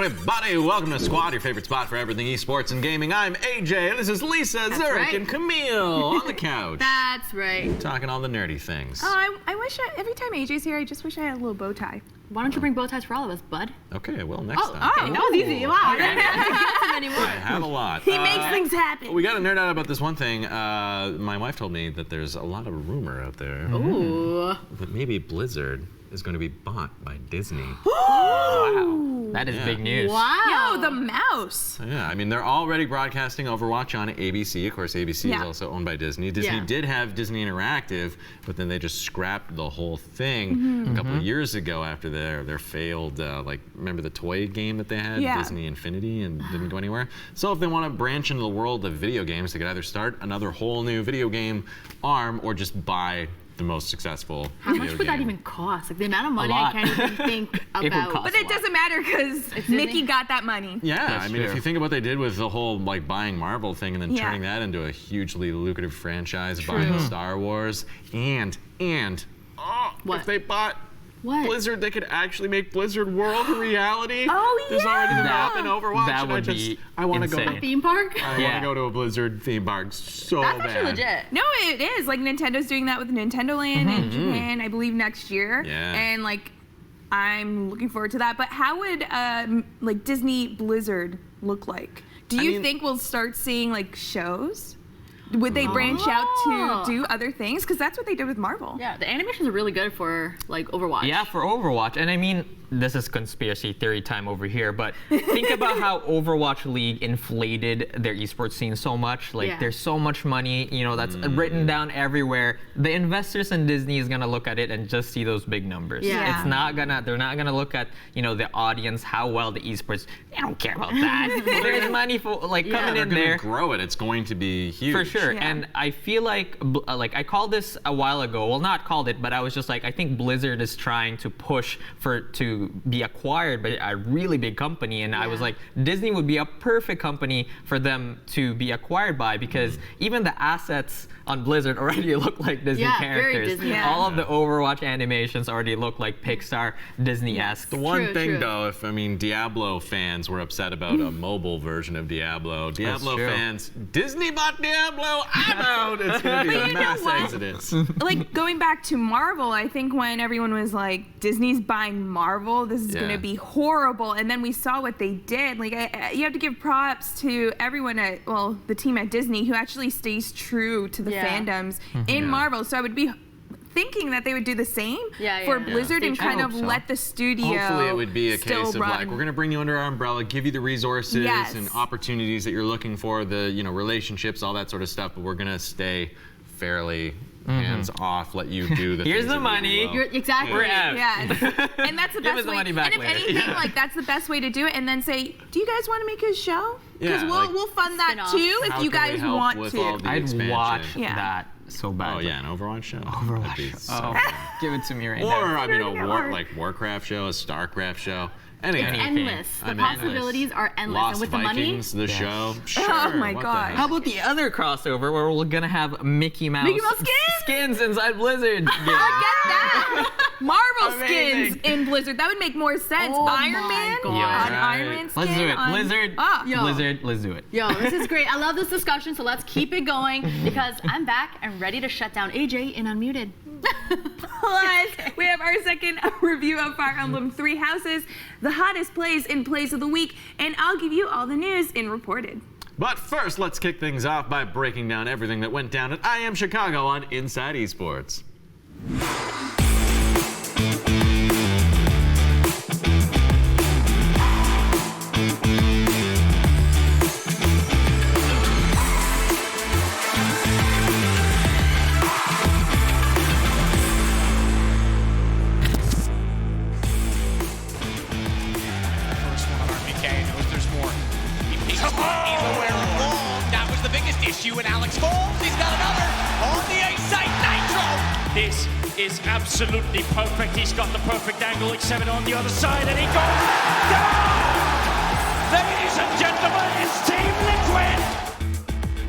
everybody? Welcome to Squad, your favorite spot for everything esports and gaming. I'm AJ, and this is Lisa, Zurich, and Camille on the couch. That's right. Talking all the nerdy things. Oh, I wish every time AJ's here, I just wish I had a little bow tie. Why don't you bring bow ties for all of us, bud? Okay, well, next time. Okay, that was easy. Wow. I have a lot. He makes things happen. We got to nerd out about this one thing. My wife told me that there's a lot of rumor out there. Ooh. That maybe Blizzard is going to be bought by Disney. Wow, that is big news. Wow. Yo, the mouse. Yeah, I mean, they're already broadcasting Overwatch on ABC. Of course, ABC is also owned by Disney. Disney did have Disney Interactive, but then they just scrapped the whole thing a couple of years ago after their failed, remember the toy game that they had, Disney Infinity, and didn't go anywhere? So if they want to branch into the world of video games, they could either start another whole new video game arm or just buy the most successful How much would that even cost? Like the amount of money I can't even think about. But it doesn't matter because Mickey got that money. Yeah, That's I mean, true. if you think about what they did with the whole buying Marvel thing and then turning that into a hugely lucrative franchise, buying Star Wars, and What? if they bought What? Blizzard, they could actually make Blizzard World a reality. Oh, There's already the map in Overwatch. That and would be I want to go. insane. A theme park? I want to go to a Blizzard theme park so That's bad. actually legit. No, it is. Like, Nintendo's doing that with Nintendo Land in Japan, I believe, next year. Yeah. And, I'm looking forward to that. But how would, Disney Blizzard look like? Do you think we'll start seeing, shows? Would they branch out to do other things? Because that's what they did with Marvel. Yeah, the animations are really good for, Overwatch. Yeah, for Overwatch. And I mean, this is conspiracy theory time over here, but think about how Overwatch League inflated their esports scene so much. There's so much money, that's written down everywhere. The investors in Disney is gonna look at it and just see those big numbers. Yeah. They're not gonna look at, the audience, how well the esports, they don't care about that. There's money for, coming in there. They're gonna grow it. It's going to be huge. For sure. Yeah. And I feel like I called this a while ago. Well, not called it, but I was just I think Blizzard is trying to push to be acquired by a really big company. And I was like, Disney would be a perfect company for them to be acquired by, because even the assets on Blizzard already look like Disney very characters. Disney. All of the Overwatch animations already look like Pixar, Disney-esque. The one True, thing, true. though, if Diablo fans were upset about a mobile version of Diablo true. fans, Disney bought Diablo, I'm out. It's going to be a mass exodus. Going back to Marvel, I think when everyone was like, Disney's buying Marvel, this is going to be horrible. And then we saw what they did. You have to give props to everyone the team at Disney who actually stays true to the fandoms in Marvel. So I would be thinking that they would do the same for Blizzard and kind of let the studio Hopefully it would be a case of run. we're going to bring you under our umbrella, give you the resources and opportunities that you're looking for, the relationships, all that sort of stuff, but we're going to stay fairly hands off, let you do the Here's things the that money. you will. Exactly. We're out. Yes. And that's the Give best us the way. money back And if later. anything, that's the best way to do it. And then say, do you guys want to make a show? Because Yeah, we'll fund that spin-off. too if How you can we guys help want with to. all the I'd expansion? watch Yeah. that so bad. Oh yeah, an Overwatch show. That'd be so Oh, give it to me right Or now. a Warcraft show, a Starcraft show, anything. It's endless. The possibilities are endless. Lost And with the Vikings, money, the show. Sure, Oh my what the gosh. heck? How about the other crossover where we're gonna have Mickey Mouse skins inside Blizzard games? Get that! Marvel skins Amazing. in Blizzard. That would make more sense. Oh Iron my Man God. on Yeah, Iron right. Man skin. Let's do it. on- Blizzard, Ah. Blizzard, let's do it. Yo, this is great. I love this discussion, so let's keep it going because I'm back and ready to shut down AJ in Unmuted. Plus, we have our second review of Fire Emblem Three Houses, the hottest plays in Plays of the Week, and I'll give you all the news in Reported. But first, let's kick things off by breaking down everything that went down at I Am Chicago on Inside Esports. First one on RBK, knows there's more. He's aware long. That was the biggest issue, and Alex falls. He's got another on the A site. Nitro. This is absolutely perfect. He's got the perfect angle. X7 on the other side, and he goes down! Ladies and gentlemen, it's Team Liquid!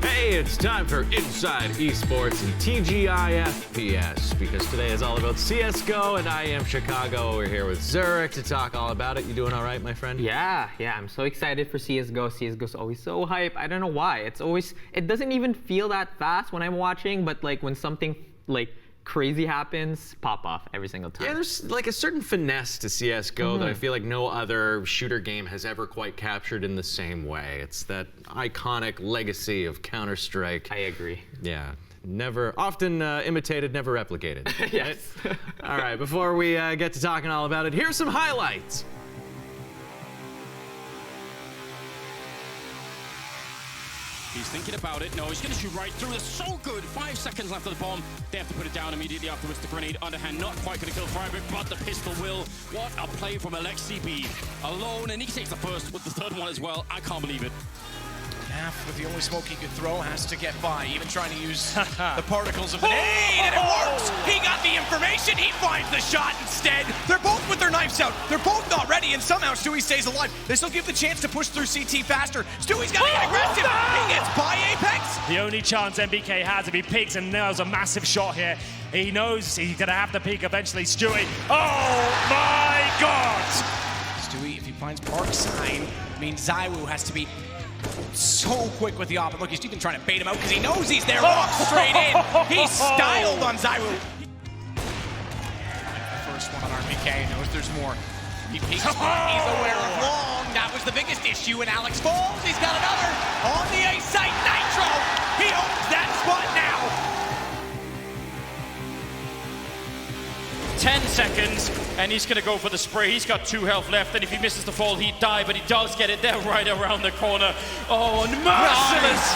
Hey, Hey, it's time for Inside Esports and TGI FPS, because today is all about CSGO, and I am Chicago. We're here with Zurich to talk all about it. You doing all right, my friend? Yeah, I'm so excited for CSGO. CSGO's always so hype. I don't know why. It doesn't even feel that fast when I'm watching, but like when something like crazy happens, pop off every single time. Yeah, there's like a certain finesse to CSGO that I feel like no other shooter game has ever quite captured in the same way. It's that iconic legacy of Counter-Strike. I agree. Yeah. Often imitated, never replicated. Yes. All right, before we get to talking all about it, here's some highlights. He's thinking about it. No, he's going to shoot right through. It's so good. 5 seconds left of the bomb. They have to put it down immediately afterwards. The grenade underhand, not quite going to kill Freiburg, but the pistol will. What a play from Alexi B. Alone, and he takes the first with the third one as well. I can't believe it. Half with the only smoke he could throw has to get by, even trying to use the particles of the nade, and it works! He got the information, he finds the shot instead. They're both with their knives out, they're both not ready, and somehow Stewie stays alive. This will give the chance to push through CT faster. Stewie's got to get aggressive. He gets by Apex. The only chance MBK has if he peeks and nails a massive shot here. He knows he's going to have the peak eventually. Stewie, oh my God! Stewie, if he finds Parkside, means Zywoo has to be so quick with the op. And look, he's even trying to bait him out because he knows he's there. Walks straight in. He's styled on Zywoo. The first one on RPK, knows there's more. He peeks one. He's aware of long. That was the biggest issue. And Alex falls. He's got another on the A site. Nitro. He owns that spot now. 10 seconds, and he's going to go for the spray. He's got 2 health left, and if he misses the fall, he'd die, but he does get it there right around the corner. Oh, and merciless!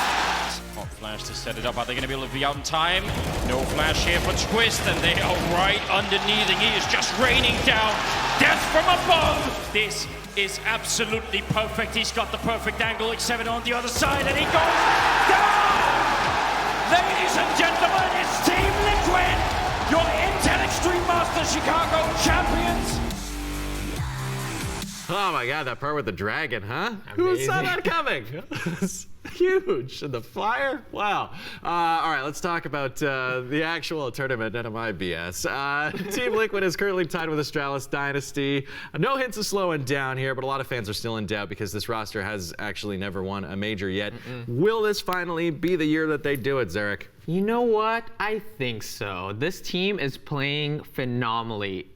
Hot flash to set it up. Are they going to be able to be out in time? No flash here for Twist, and they are right underneath, and he is just raining down death from above. This is absolutely perfect. He's got the perfect angle. X7 on the other side, and he goes down! Ladies and gentlemen, it's Team Liquid! Your Intel Extreme Master Chicago champions! Oh my God, that part with the dragon, huh? Who saw that coming? It's huge. And the fire? Wow. All right, let's talk about the actual tournament, none of my BS. Team Liquid is currently tied with Astralis Dynasty. No hints of slowing down here, but a lot of fans are still in doubt because this roster has actually never won a major yet. Will this finally be the year that they do it, Zurich? You know what? I think so. This team is playing phenomenally.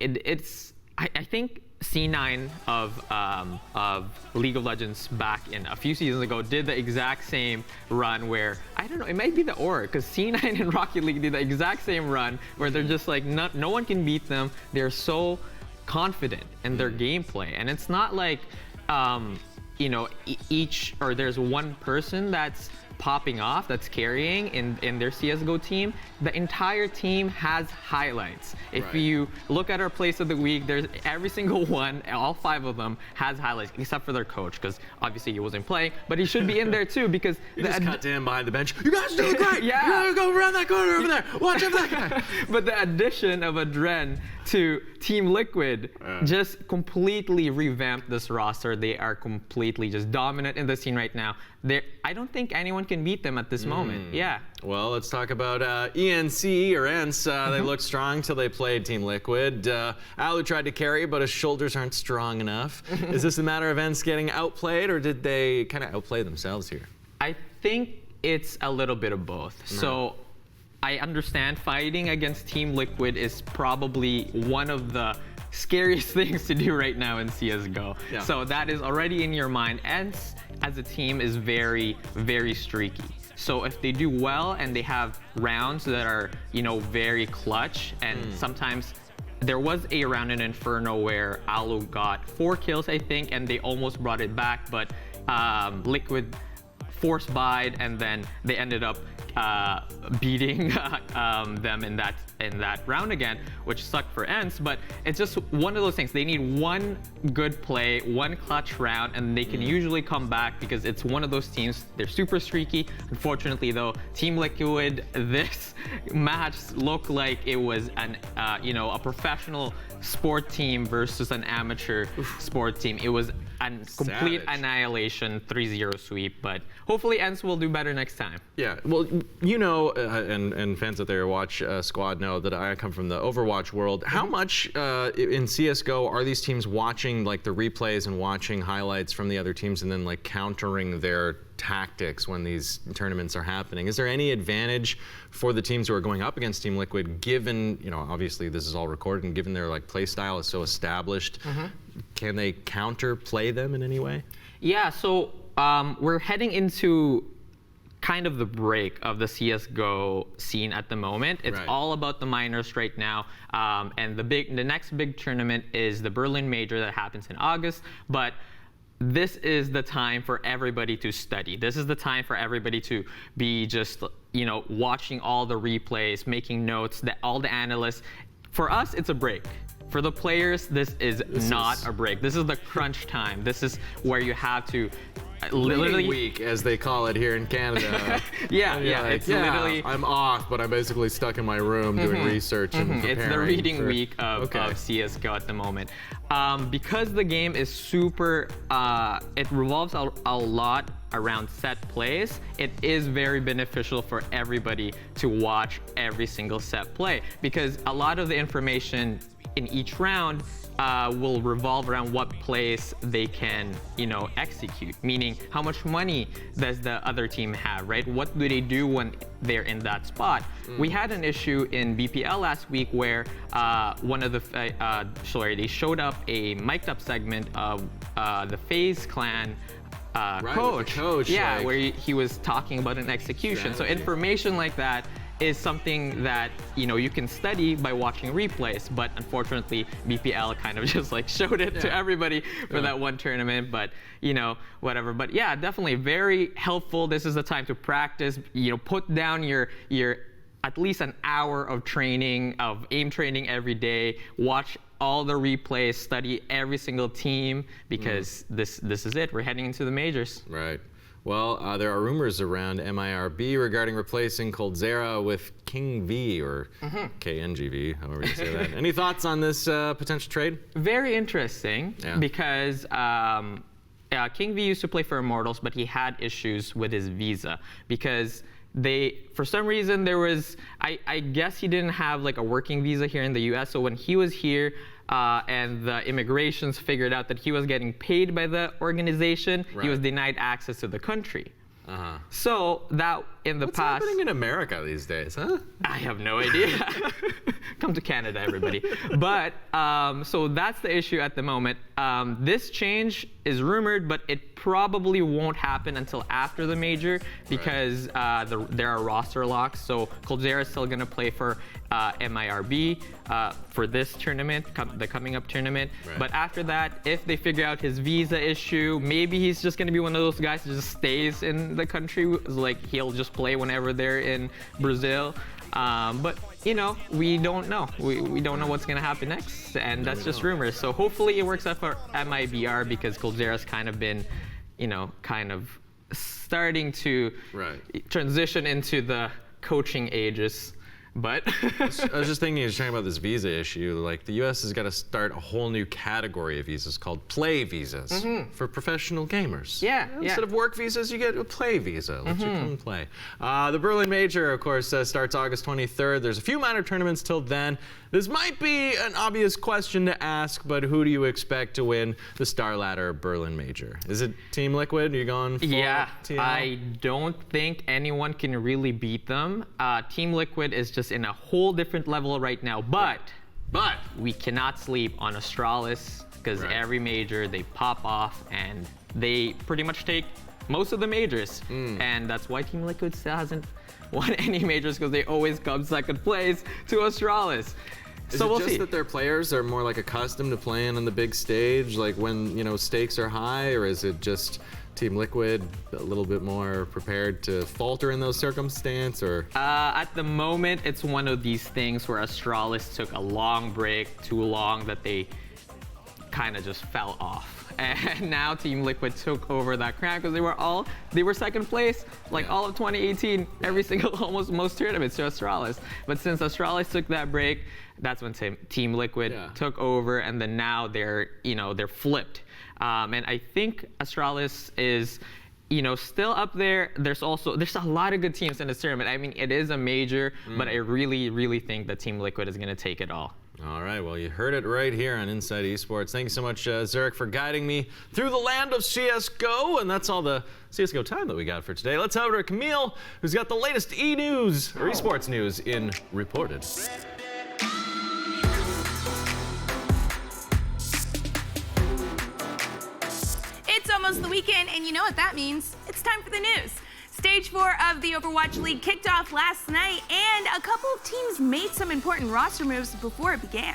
I think C9 of League of Legends back in a few seasons ago did the exact same run where, I don't know, it might be the Aura, because C9 and Rocket League did the exact same run where they're just like, no one can beat them. They're so confident in their gameplay. And it's not like, you know, there's one person that's popping off, that's carrying in their CSGO team. The entire team has highlights. If you look at our place of the week, there's every single one, all 5 of them has highlights, except for their coach, because obviously he wasn't playing, but he should be in there too, because you just cut to him behind the bench. You guys do great. Yeah. You gotta go around that corner over there. Watch out for that guy. But the addition of Adren to Team Liquid just completely revamped this roster. They are completely just dominant in the scene right now. I don't think anyone can beat them at this moment. Yeah. Well, let's talk about ENC or ENCE. They looked strong till they played Team Liquid. Alu tried to carry, but his shoulders aren't strong enough. Is this a matter of ENCE getting outplayed, or did they kind of outplay themselves here? I think it's a little bit of both. So I understand fighting against Team Liquid is probably one of the scariest things to do right now in CSGO. Yeah. So that is already in your mind. ENCE as a team is very, very streaky. So if they do well and they have rounds that are, you know, very clutch, and sometimes there was a round in Inferno where Alu got 4 kills, I think, and they almost brought it back, but Liquid force buyed, and then they ended up beating them in that round again, which sucked for ENCE. But it's just one of those things. They need one good play, one clutch round, and they can usually come back because it's one of those teams. They're super streaky. Unfortunately, though, Team Liquid, this match looked like it was an a professional sport team versus an amateur sport team. It was complete Savage. annihilation, 3-0 sweep. But hopefully ENCE will do better next time. Yeah, well, you know, and fans out there who watch Squad know that I come from the Overwatch world. How much in CSGO are these teams watching like the replays and watching highlights from the other teams and then like countering their tactics when these tournaments are happening? Is there any advantage for the teams who are going up against Team Liquid, given, you know, obviously this is all recorded and given their like play style is so established? Can they counter play them in any way? Yeah, so we're heading into kind of the break of the CSGO scene at the moment. It's all about the minors right now, and the next big tournament is the Berlin Major that happens in August. But this is the time for everybody to study. This is the time for everybody to be just, you know, watching all the replays, making notes, all the analysts. For us, it's a break. For the players, this is not a break. This is the crunch time. This is where you have to literally week, as they call it here in Canada. yeah, like, it's literally. I'm off, but I'm basically stuck in my room doing research and preparing. It's the reading for, week of CSGO at the moment. Because the game is super, it revolves a lot around set plays. It is very beneficial for everybody to watch every single set play, because a lot of the information in each round will revolve around what plays they can, you know, execute. Meaning, how much money does the other team have, right? What do they do when they're in that spot? We had an issue in BPL last week where one of the, they showed up a mic'd up segment of the FaZe Clan coach. Yeah, like, where he was talking about an execution. So information like that is something that, you know, you can study by watching replays, but unfortunately BPL kind of just like showed it to everybody for that one tournament. But, you know, whatever. But yeah, definitely very helpful. This is the time to practice, you know, put down your at least an hour of training, of aim training every day, watch all the replays, study every single team, because this is it. We're heading into the majors. Right. Well, there are rumors around MIRB regarding replacing Coldzera with King V, or KNGV, however you say that. Any thoughts on this potential trade? Very interesting, because King V used to play for Immortals, but he had issues with his visa, because for some reason there was, I guess he didn't have like a working visa here in the US, so when he was here, and the immigrations figured out that he was getting paid by the organization, he was denied access to the country. So that in the past. What's happening in America these days, huh? I have no idea. Come to Canada, everybody. But so that's the issue at the moment. This change is rumored, but it probably won't happen until after the major, because there are roster locks. So Coldzera is still going to play for MIRB for this tournament, the coming up tournament. But after that, if they figure out his visa issue, maybe he's just going to be one of those guys who just stays in the country. Like, he'll just play whenever they're in Brazil. But, you know, we don't know. We don't know what's going to happen next, and that's just rumors. So hopefully it works out for MIBR, because Coldzera's kind of been, you know, kind of starting to transition into the coaching ages. But I was just thinking, talking about this visa issue, like the U.S. has got to start a whole new category of visas called play visas for professional gamers. Instead of work visas, you get a play visa. Let you come and play. The Berlin Major, of course, starts August 23rd. There's a few minor tournaments till then. This might be an obvious question to ask, but who do you expect to win the Star Ladder Berlin Major? Is it Team Liquid? Are you going full TL? I don't think anyone can really beat them. Team Liquid is just in a whole different level right now, but we cannot sleep on Astralis, because every major they pop off and they pretty much take most of the majors, and that's why Team Liquid still hasn't won any majors, because they always come second place to Astralis. Is it just that their players are more like accustomed to playing on the big stage, like when, you know, stakes are high, or is it just Team Liquid a little bit more prepared to falter in those circumstances, or? At the moment, it's one of these things where Astralis took a long break, too long, that they kind of just fell off. And now Team Liquid took over that crown because they were second place like all of 2018, every single almost most tournaments to Astralis. But since Astralis took that break, that's when Team Liquid took over, and then now they're flipped. And I think Astralis is still up there. There's a lot of good teams in this tournament. I mean, it is a major, but I really, really think that Team Liquid is going to take it all. All right, well, you heard it right here on Inside Esports. Thank you so much, Zurich, for guiding me through the land of CSGO. And that's all the CSGO time that we got for today. Let's head over to Camille, who's got the latest esports news in Reported. It's almost the weekend, and you know what that means. It's time for the news. Stage 4 of the Overwatch League kicked off last night, and a couple of teams made some important roster moves before it began.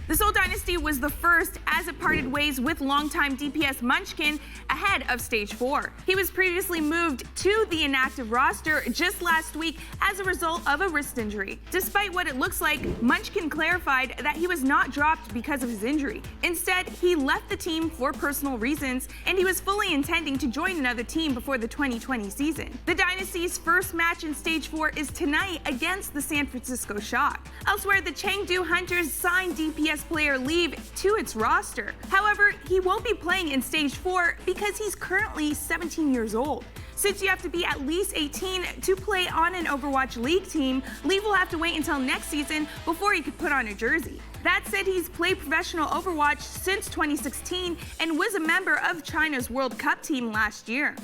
The Seoul Dynasty was the first, as it parted ways with longtime DPS Munchkin ahead of Stage 4. He was previously moved to the inactive roster just last week as a result of a wrist injury. Despite what it looks like, Munchkin clarified that he was not dropped because of his injury. Instead, he left the team for personal reasons, and he was fully intending to join another team before the 2020 season. The Dynasty's first match in Stage 4 is tonight against the San Francisco Shock. Elsewhere, the Chengdu Hunters signed DPS player Leave to its roster. However, he won't be playing in Stage 4 because he's currently 17 years old. Since you have to be at least 18 to play on an Overwatch League team, Leave will have to wait until next season before he could put on a jersey. That said, he's played professional Overwatch since 2016 and was a member of China's World Cup team last year.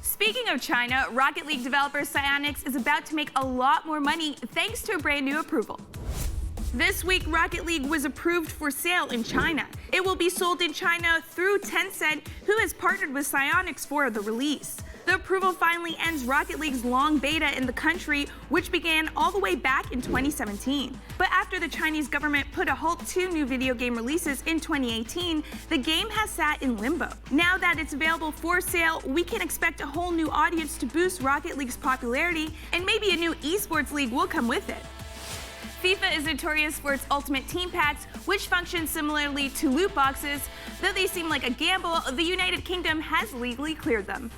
Speaking of China, Rocket League developer Psyonix is about to make a lot more money thanks to a brand new approval. This week, Rocket League was approved for sale in China. It will be sold in China through Tencent, who has partnered with Psyonix for the release. The approval finally ends Rocket League's long beta in the country, which began all the way back in 2017. But after the Chinese government put a halt to new video game releases in 2018, the game has sat in limbo. Now that it's available for sale, we can expect a whole new audience to boost Rocket League's popularity, and maybe a new esports league will come with it. FIFA is notorious for its Ultimate Team Packs, which function similarly to loot boxes. Though they seem like a gamble, the United Kingdom has legally cleared them.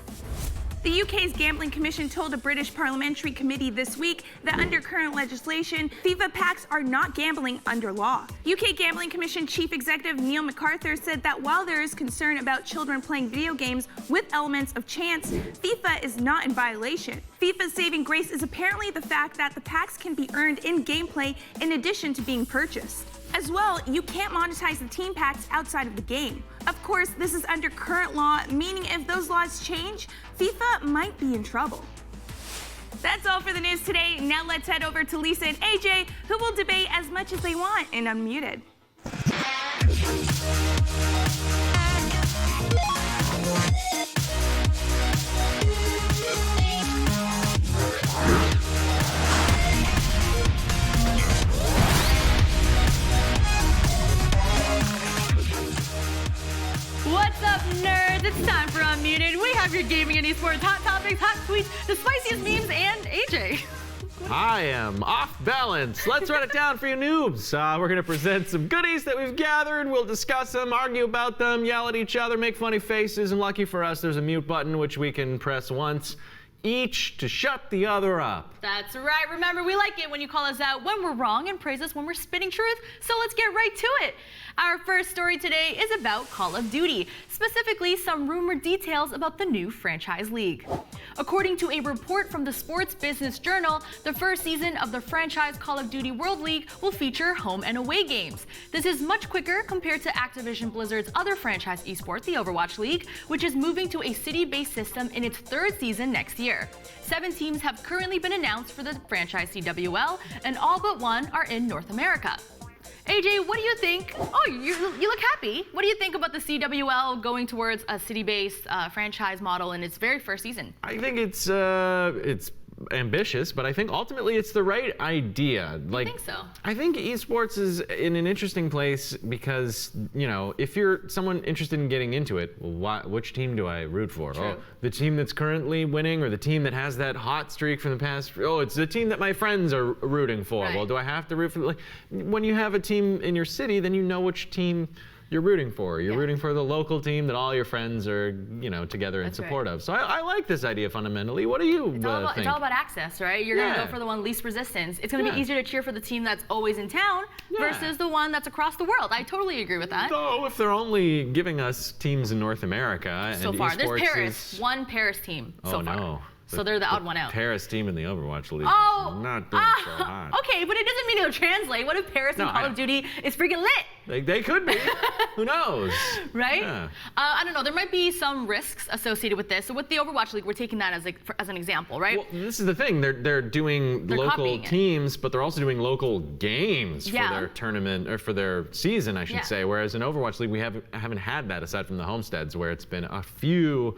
The UK's Gambling Commission told a British parliamentary committee this week that under current legislation, FIFA packs are not gambling under law. UK Gambling Commission Chief Executive Neil MacArthur said that while there is concern about children playing video games with elements of chance, FIFA is not in violation. FIFA's saving grace is apparently the fact that the packs can be earned in gameplay in addition to being purchased. As well, you can't monetize the team packs outside of the game. Of course, this is under current law, meaning if those laws change, FIFA might be in trouble. That's all for the news today. Now let's head over to Lisa and AJ, who will debate as much as they want in Unmuted. What's up, nerds? It's time for Unmuted. We have your gaming and esports hot topics, hot tweets, the spiciest memes, and AJ. I am off balance. Let's write it down for you noobs. We're going to present some goodies that we've gathered. We'll discuss them, argue about them, yell at each other, make funny faces, and lucky for us, there's a mute button which we can press once each to shut the other up. That's right. Remember, we like it when you call us out when we're wrong and praise us when we're spitting truth. So let's get right to it. Our first story today is about Call of Duty, specifically some rumored details about the new franchise league. According to a report from the Sports Business Journal, the first season of the franchise Call of Duty World League will feature home and away games. This is much quicker compared to Activision Blizzard's other franchise esport, the Overwatch League, which is moving to a city-based system in its third season next year. 7 teams have currently been announced for the franchise CWL, and all but one are in North America. AJ, what do you think? Oh, you look happy. What do you think about the CWL going towards a city-based franchise model in its very first season? I think it's ambitious, but I think ultimately it's the right idea. I think so. I think esports is in an interesting place because, you know, if you're someone interested in getting into it, well, which team do I root for? True. Oh, the team that's currently winning, or the team that has that hot streak from the past? Oh, it's the team that my friends are rooting for. Right. Well, do I have to root for? Like, when you have a team in your city, then you know which team you're rooting for. You're rooting for the local team that all your friends are, together in support of. So I like this idea fundamentally. What do you think? It's all about access, right? You're going to go for the one least resistance. It's going to be easier to cheer for the team that's always in town versus the one that's across the world. I totally agree with that. Though if they're only giving us teams in North America so and far, Esports there's Paris, one Paris team so far. No. So they're the odd one out. Paris team in the Overwatch League. Oh, not doing so hot. Okay, but it doesn't mean it'll translate. What if Paris in Call of Duty is freaking lit? They could be. Who knows? Right? Yeah. I don't know. There might be some risks associated with this. So with the Overwatch League, we're taking that as an example, right? Well, this is the thing. They're doing local teams, but they're also doing local games for their tournament or for their season, I should say. Whereas in Overwatch League, we haven't had that aside from the homesteads, where it's been a few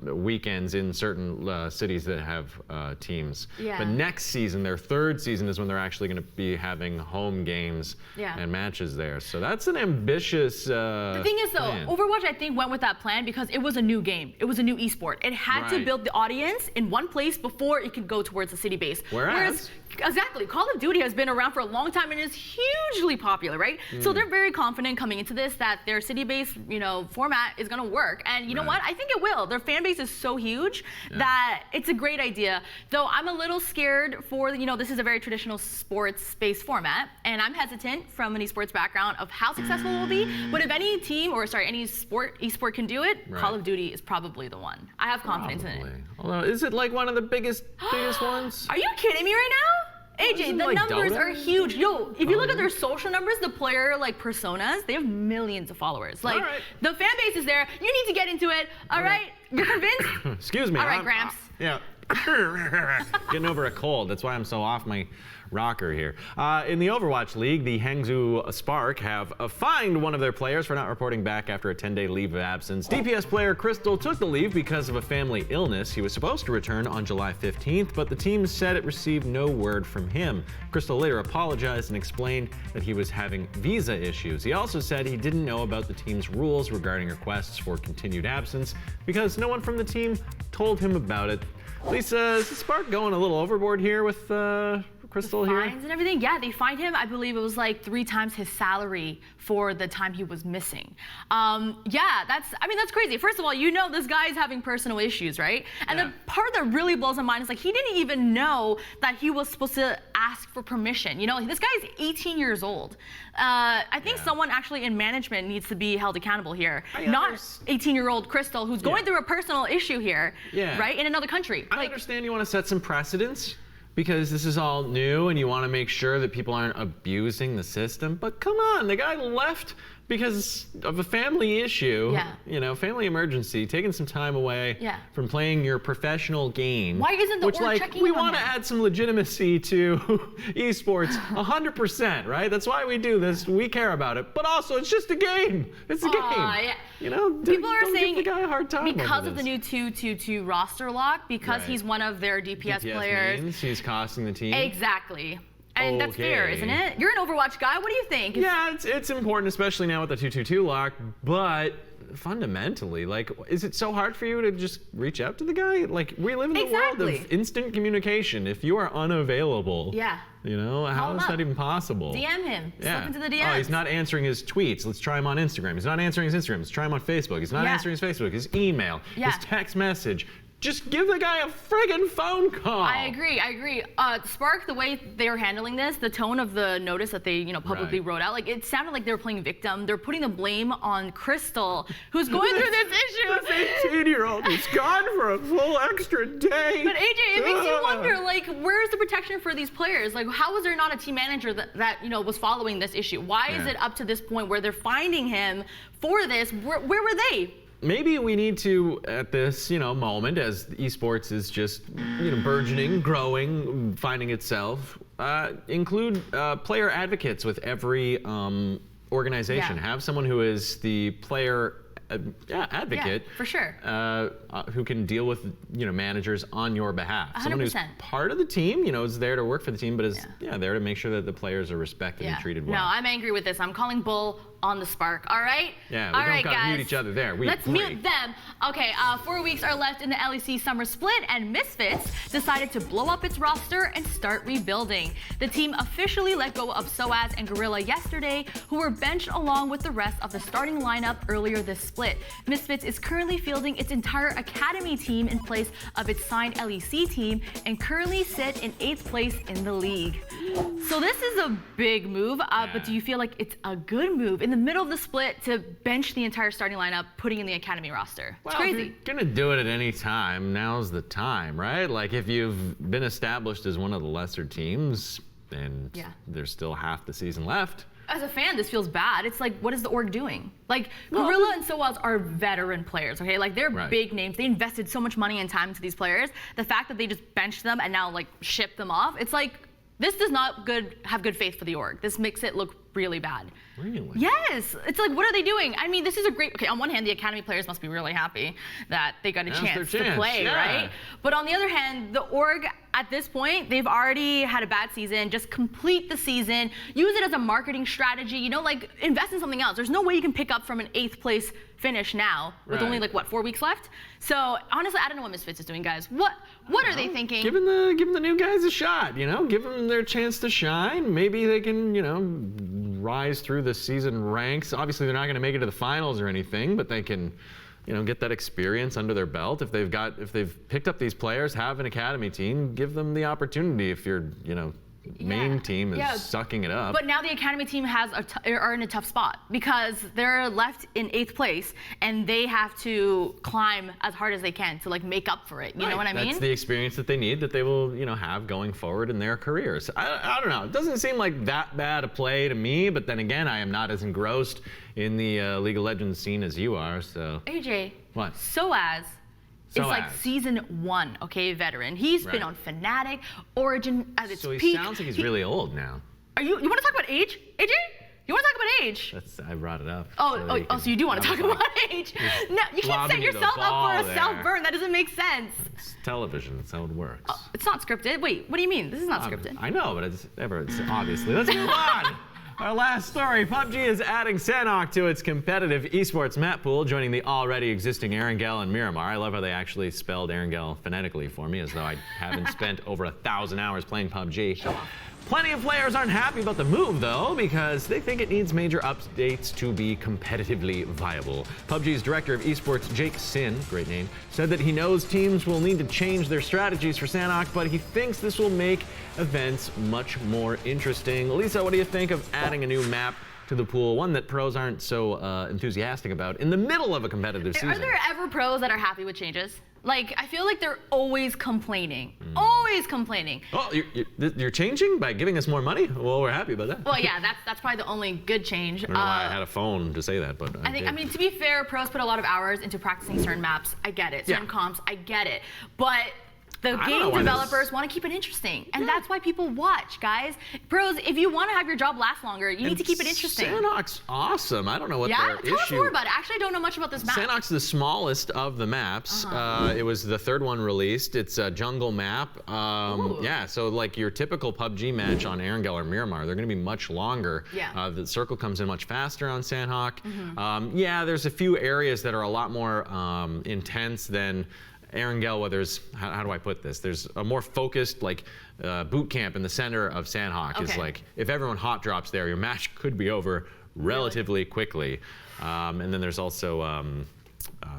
weekends in certain cities that have teams. Yeah. But next season, their third season, is when they're actually going to be having home games and matches there. So that's an ambitious The thing is, though, plan. Overwatch, I think, went with that plan because it was a new game. It was a new esport. It had to build the audience in one place before it could go towards the city base. Whereas exactly, Call of Duty has been around for a long time and is hugely popular, right? So they're very confident coming into this that their city-based, format is going to work. And you know what? I think it will. Their fan base is so huge that it's a great idea. Though I'm a little scared for, this is a very traditional sports-based format, and I'm hesitant from an esports background of how successful it will be. But if any team, any esport can do it, Call of Duty is probably the one. I have confidence in it. Although, is it like one of the biggest ones? Are you kidding me right now? AJ, the numbers are huge. Yo, if you look at their social numbers, the player personas, they have millions of followers. Like the fan base is there. You need to get into it. All right, you're convinced? Excuse me. All right, Gramps. Yeah. Getting over a cold. That's why I'm so off my rocker here. In the Overwatch League, the Chengdu Spark have fined one of their players for not reporting back after a 10-day leave of absence. DPS player Crystal took the leave because of a family illness. He was supposed to return on July 15th, but the team said it received no word from him. Crystal later apologized and explained that he was having visa issues. He also said he didn't know about the team's rules regarding requests for continued absence because no one from the team told him about it. Lisa, is the Spark going a little overboard here with Crystal here? Fines and everything? Yeah, they fined him. I believe it was like 3 times his salary for the time he was missing. That's crazy. First of all, this guy is having personal issues, right? And the part that really blows my mind is he didn't even know that he was supposed to ask for permission. This guy is 18 years old. I think someone actually in management needs to be held accountable here. Not 18-year-old Crystal who's going through a personal issue here, right, in another country. I understand you want to set some precedents, because this is all new and you want to make sure that people aren't abusing the system. But come on, the guy left because of a family issue, family emergency, taking some time away from playing your professional game. Why isn't the org checking we want to add some legitimacy to esports 100%, right? That's why we do this. We care about it. But also, it's just a game. It's a game. People are saying give the guy a hard time because of the new 2-2-2 roster lock, because he's one of their DPS players. Means he's costing the team. Exactly. And that's fair, isn't it? You're an Overwatch guy. What do you think? Yeah, it's important, especially now with the 2-2-2 lock. But fundamentally, is it so hard for you to just reach out to the guy? We live in the world of instant communication. If you are unavailable, how is that even possible? DM him. Slip into the DMs. Oh, he's not answering his tweets. Let's try him on Instagram. He's not answering his Instagram. Let's try him on Facebook. He's not answering his Facebook. His email. His text message. Just give the guy a friggin' phone call. I agree. Spark, the way they were handling this, the tone of the notice that they, publicly wrote out, it sounded like they were playing victim. They're putting the blame on Crystal, who's going through this issue. This 18-year-old is gone for a full extra day. But AJ, it makes you wonder, where's the protection for these players? How is there not a team manager that was following this issue? Why is it up to this point where they're finding him for this? Where were they? Maybe we need to, at this, moment, as esports is just, burgeoning, growing, finding itself, include player advocates with every organization. Have someone who is the player advocate, for sure, who can deal with managers on your behalf. 100%. Someone who's part of the team, is there to work for the team, but is there to make sure that the players are respected and treated well. No, I'm angry with this. I'm calling bull on the Spark, all right? Yeah, we don't gotta mute each other there. Let's mute them. Okay, 4 weeks are left in the LEC summer split, and Misfits decided to blow up its roster and start rebuilding. The team officially let go of Soaz and Gorilla yesterday, who were benched along with the rest of the starting lineup earlier this split. Misfits is currently fielding its entire academy team in place of its signed LEC team and currently sit in 8th place in the league. So this is a big move, but do you feel like it's a good move in the middle of the split to bench the entire starting lineup, putting in the academy roster? It's crazy. If you're gonna do it at any time, now's the time, right? Like if you've been established as one of the lesser teams and there's still half the season left. As a fan, this feels bad. It's like, what is the org doing? Like, Gorilla and Soaz are veteran players, okay? Like, they're big names. They invested so much money and time into these players. The fact that they just benched them and now, like, ship them off, it's like, this does not have good faith for the org. This makes it look really bad. Really? Yes. It's like, what are they doing? I mean, this is a great, okay, on one hand, the academy players must be really happy that they got a chance to play, right? But on the other hand, the org, at this point, they've already had a bad season. Just complete the season. Use it as a marketing strategy. You know, like, invest in something else. There's no way you can pick up from an 8th place finish now with only, like, what, 4 weeks left? So, honestly, I don't know what Misfits is doing, guys. What are they thinking? Giving the new guys a shot, you know? Give them their chance to shine. Maybe they can, you know, rise through the season ranks. Obviously, they're not going to make it to the finals or anything, but they can, you know, get that experience under their belt. If they've picked up these players, have an academy team, give them the opportunity. If your, you know, main team is sucking it up. But now the academy team are in a tough spot because they're left in 8th place and they have to climb as hard as they can to, like, make up for it. You know what I mean? That's the experience that they need, that they will, you know, have going forward in their careers. I don't know. It doesn't seem like that bad a play to me, but then again, I am not as engrossed in the League of Legends scene as you are, so. AJ. What? Soaz. It's like season 1, okay, veteran. He's been on Fnatic, Origin at its peak. So he sounds like he's really old now. You want to talk about age, AJ? You want to talk about age? I brought it up. So you do want to talk about age? No, you can't set yourself up for a self-burn. That doesn't make sense. It's television. That's how it works. It's not scripted. Wait, what do you mean? This is not scripted. I know, but it's obviously. Let's move on. Our last story, PUBG is adding Sanhok to its competitive esports map pool, joining the already existing Erangel and Miramar. I love how they actually spelled Erangel phonetically for me, as though I haven't spent over 1,000 hours playing PUBG. Plenty of players aren't happy about the move, though, because they think it needs major updates to be competitively viable. PUBG's director of esports, Jake Sin, great name, said that he knows teams will need to change their strategies for Sanhok, but he thinks this will make events much more interesting. Lisa, what do you think of adding a new map to the pool, one that pros aren't so enthusiastic about, in the middle of a competitive season? Are there ever pros that are happy with changes? Like, I feel like they're always complaining. Always complaining. Oh, you're changing by giving us more money? Well, we're happy about that. Well, yeah, that's probably the only good change. I don't know why I had a phone to say that, but I mean, to be fair, pros put a lot of hours into practicing certain maps. I get it. Certain comps, I get it. But the game developers want to keep it interesting, and that's why people watch, guys. Pros, if you want to have your job last longer, you need to keep it interesting. Sanhok's awesome. I don't know what their issue. Tell us more about it. Actually, I don't know much about this map. Sanhok's the smallest of the maps. It was the 3rd one released. It's a jungle map. Yeah, so like your typical PUBG match on Erangel or Miramar, they're going to be much longer. The circle comes in much faster on Sanhok. Yeah, there's a few areas that are a lot more intense than Erangel, where there's, how do I put this? There's a more focused, like, boot camp in the center of Sanhok. Is like, if everyone hot drops there, your match could be over relatively quickly. And then there's also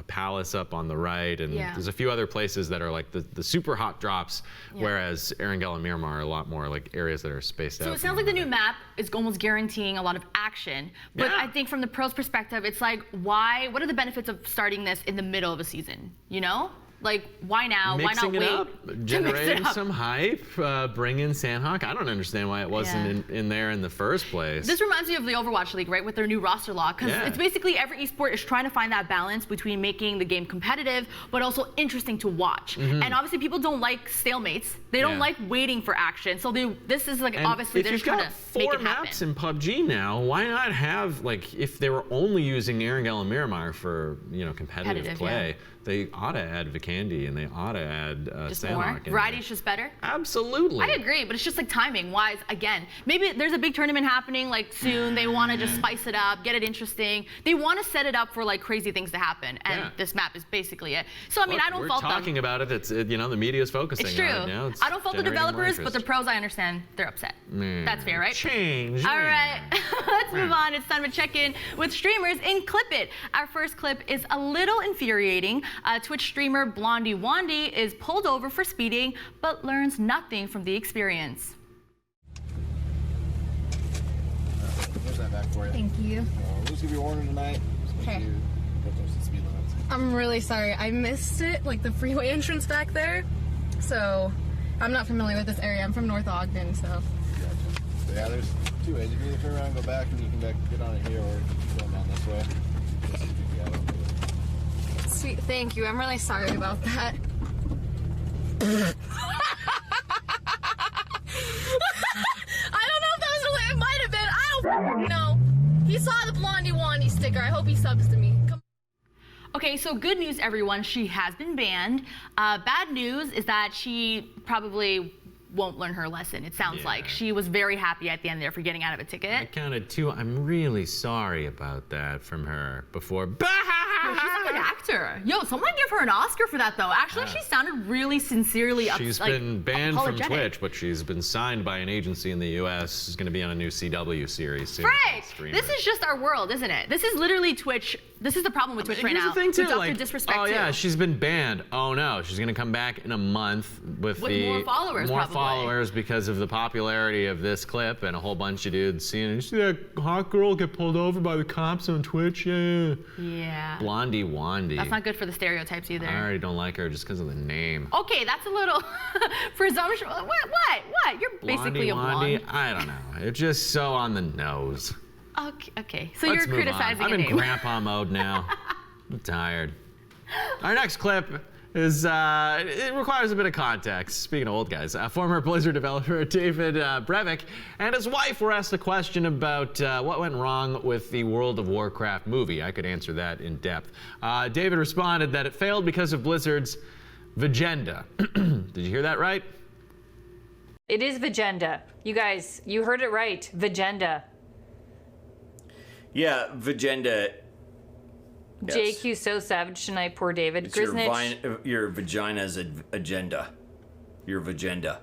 Palace up on the right, and there's a few other places that are like the super hot drops, whereas Erangel and Miramar are a lot more like areas that are spaced out. So it sounds like the new map is almost guaranteeing a lot of action, but I think from the pros' perspective, it's like, what are the benefits of starting this in the middle of a season, you know? Like, why now? Mixing why not wait? Up, generating some hype, bring in Sanhok. I don't understand why it wasn't in there in the first place. This reminds me of the Overwatch League, right, with their new roster law, because it's basically every esport is trying to find that balance between making the game competitive, but also interesting to watch. And obviously, people don't like stalemates. They don't like waiting for action. So this is like, obviously, they're just trying to make it happen. If you've got 4 maps in PUBG now, why not have, like, if they were only using Erangel and Miramar for, you know, competitive play, they ought to advocate candy, and they ought to add just more. Sandhawk in Variety there. is just better. Absolutely. I agree, but it's just like timing wise. Again, maybe there's a big tournament happening like soon. They want to just spice it up, get it interesting. They want to set it up for like crazy things to happen, and this map is basically it. So I mean, I don't fault them. We're talking about it. It's the media is focusing It's true. on it now. I don't fault the developers, but the pros, I understand they're upset. That's fair, right? Change. All right, let's move on. It's time to check in with streamers in Clip It. Our first clip is a little infuriating. Twitch streamer Blondie Wandy is pulled over for speeding, but learns nothing from the experience. There's that back for you. Thank you. We'll just give you a warning tonight. Just make Okay. you go close to the speed limits. I'm really sorry. I missed it, like the freeway entrance back there. So I'm not familiar with this area. I'm from North Ogden, so. Gotcha. So yeah, there's two ways. You can either turn around and go back and you can get on it here, or you can go down this way. Just keep you out of it. Sweet, thank you. I'm really sorry about that. I don't know if that was really, it might have been. I don't know. He saw the Blondie Wandy sticker. I hope he subs to me. Okay, so good news, everyone. She has been banned. Bad news is that she probably won't learn her lesson. It sounds like she was very happy at the end there for getting out of a ticket. I counted 2. I'm really sorry about that from her before. Yo, she's a good actor. Yo, someone give her an Oscar for that, though. Actually, she sounded really sincerely She's been banned from Twitch, but she's been signed by an agency in the U.S. She's going to be on a new CW series soon. Frank, this is just our world, isn't it? This is literally Twitch. This is the problem with Twitch right now. Here's the thing, too. It's up Like, to disrespect, oh, yeah, too. she's been banned. Oh, no. She's going to come back in a month with more followers, probably. followers because of the popularity of this clip and a whole bunch of dudes seeing, you see that hot girl get pulled over by the cops on Twitch? Yeah. Blondie Wandy. That's not good for the stereotypes either. I already don't like her just because of the name. Okay, that's a little presumptuous. What? You're basically a blonde. Wandy, I don't know. It's just so on the nose. Okay. So Let's you're move on. criticizing I'm a in name. grandpa mode now. I'm tired. Our next clip is, it requires a bit of context. Speaking of old guys, former Blizzard developer David Brevik and his wife were asked a question about what went wrong with the World of Warcraft movie. I could answer that in depth. David responded that it failed because of Blizzard's Vagenda. Did you hear that right? It is Vagenda. You guys, you heard it right. Vagenda. Yeah, Vagenda. Yes. JQ so savage tonight, poor David. It's Griznitch. your vagina's agenda. Your Vagenda.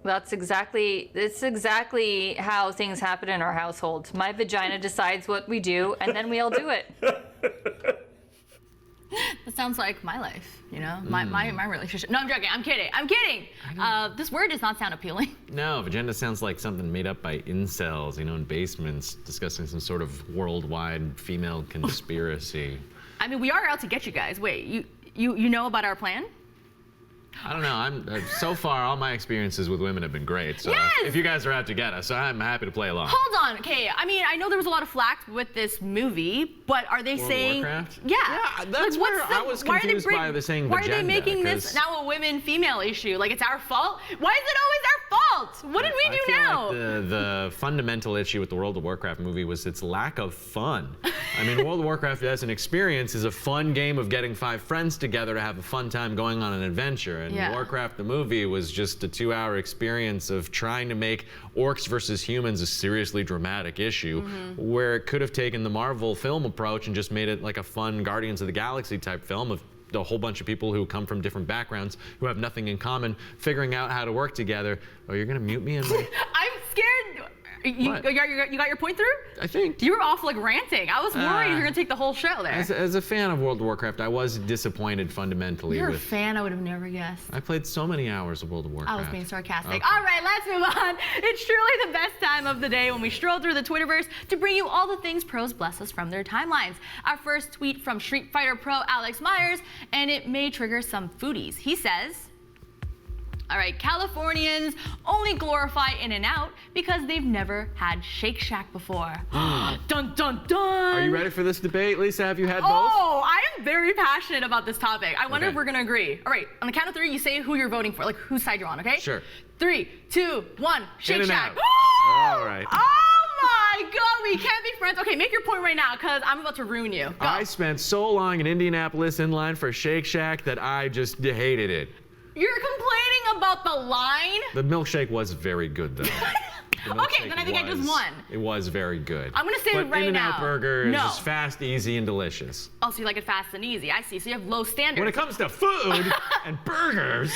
It's exactly how things happen in our household. My vagina decides what we do, and then we all do it. That sounds like my life, you know, my relationship. No, I'm joking. I'm kidding. This word does not sound appealing. No, Vagenda sounds like something made up by incels, in basements discussing some sort of worldwide female conspiracy. I mean, we are out to get you guys. Wait, you know about our plan? I don't know. So far, all my experiences with women have been great. So if you guys are out to get us, I'm happy to play along. Hold on. Okay, I mean, I know there was a lot of flack with this movie, but are they saying? Warcraft? Yeah. That's where I was confused by the saying Why Vagenda, are they making this now a women-female issue? Like it's our fault? Why is it always our fault? What did we do now? Like the fundamental issue with the World of Warcraft movie was its lack of fun. I mean, World of Warcraft as an experience is a fun game of getting 5 friends together to have a fun time going on an adventure. And Warcraft the movie was just a 2-hour experience of trying to make orcs versus humans a seriously dramatic issue, where it could have taken the Marvel film approach and just made it like a fun Guardians of the Galaxy type film of a whole bunch of people who come from different backgrounds who have nothing in common figuring out how to work together. Oh, you're gonna mute me? I'm scared. You got your point through? I think. You were off like ranting. I was worried you were gonna take the whole show there. As a fan of World of Warcraft, I was disappointed fundamentally. You're a fan, I would have never guessed. I played so many hours of World of Warcraft. I was being sarcastic. Okay. All right, let's move on. It's truly the best time of the day when we stroll through the Twitterverse to bring you all the things pros bless us from their timelines. Our first tweet from Street Fighter Pro Alex Myers, and it may trigger some foodies. He says, all right, Californians only glorify In-N-Out because they've never had Shake Shack before. Dun, dun, dun. Are you ready for this debate, Lisa? Have you had both? Oh, I am very passionate about this topic. I wonder if we're going to agree. All right, on the count of 3, you say who you're voting for, like whose side you're on, okay? Sure. 3, 2, 1, Shake Shack. All right. Oh my God, we can't be friends. Okay, make your point right now, because I'm about to ruin you. Go. I spent so long in Indianapolis in line for Shake Shack that I just hated it. You're complaining about the line? The milkshake was very good, though. Okay, then I think I just won. It was very good. I'm going to say it right now. In-N-Out Burger is just fast, easy, and delicious. Oh, so you like it fast and easy. I see. So you have low standards. When it comes to food and burgers.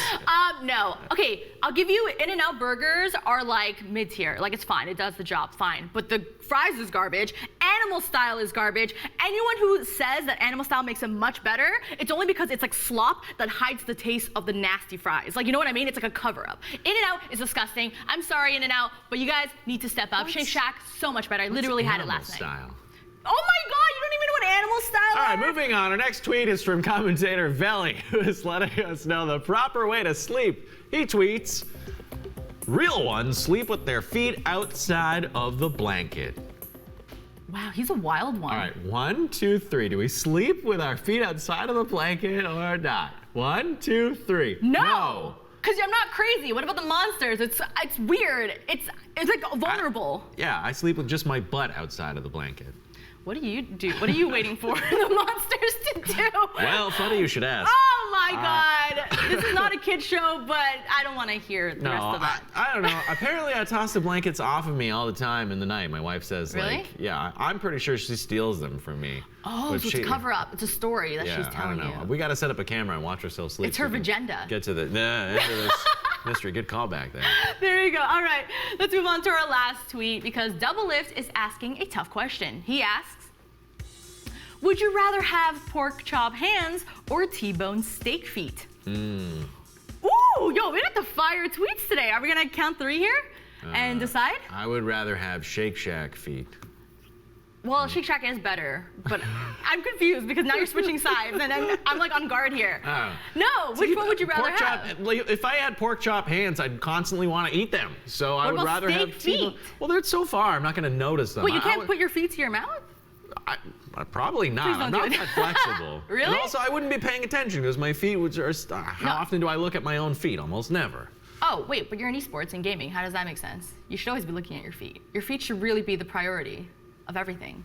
No. Okay, I'll give you In-N-Out Burgers are like mid-tier. Like, it's fine. It does the job fine. But the fries is garbage. Animal Style is garbage. Anyone who says that Animal Style makes it much better, it's only because it's like slop that hides the taste of the nasty fries. Like, you know what I mean? It's like a cover-up. In-N-Out is disgusting. I'm sorry, In-N-Out, but you guys need to step up. Shake Shack, so much better. I literally had it last night. Oh my God, you don't even know what Animal Style All right, moving on. Our next tweet is from commentator Veli, who is letting us know the proper way to sleep. He tweets, real ones sleep with their feet outside of the blanket. Wow, he's a wild one. All right, 1, 2, 3. Do we sleep with our feet outside of the blanket or not? 1, 2, 3. No. Because I'm not crazy. What about the monsters? It's weird. It's like vulnerable. I sleep with just my butt outside of the blanket. What do you do? What are you waiting for the monsters to do? Well, funny you should ask. Oh my God. This is not a kid show, but I don't want to hear the rest of that. I don't know. Apparently I toss the blankets off of me all the time in the night. My wife says, really? Like, yeah, I'm pretty sure she steals them from me. Oh, so it's a cover up. It's a story that she's telling I don't know. you. We got to set up a camera and watch ourselves sleep. It's her agenda. Get to the end of this mystery. Good callback there. There you go. All right, let's move on to our last tweet because Double Lift is asking a tough question. He asks, would you rather have pork chop hands or T-bone steak feet? Ooh, yo, we got the fire tweets today. Are we gonna count 3 here and decide? I would rather have Shake Shack feet. Well, Shake Shack is better, but I'm confused because now you're switching sides and I'm like on guard here. No, which one would you rather have? If I had pork chop hands, I'd constantly want to eat them. So I would rather have feet. Well, they're so far, I'm not going to notice them. Wait, you can't put your feet to your mouth? Probably not. I'm not that flexible. Really? And also, I wouldn't be paying attention because my feet are. How often do I look at my own feet? Almost never. Oh, wait, but you're in esports and gaming. How does that make sense? You should always be looking at your feet. Your feet should really be the priority of everything.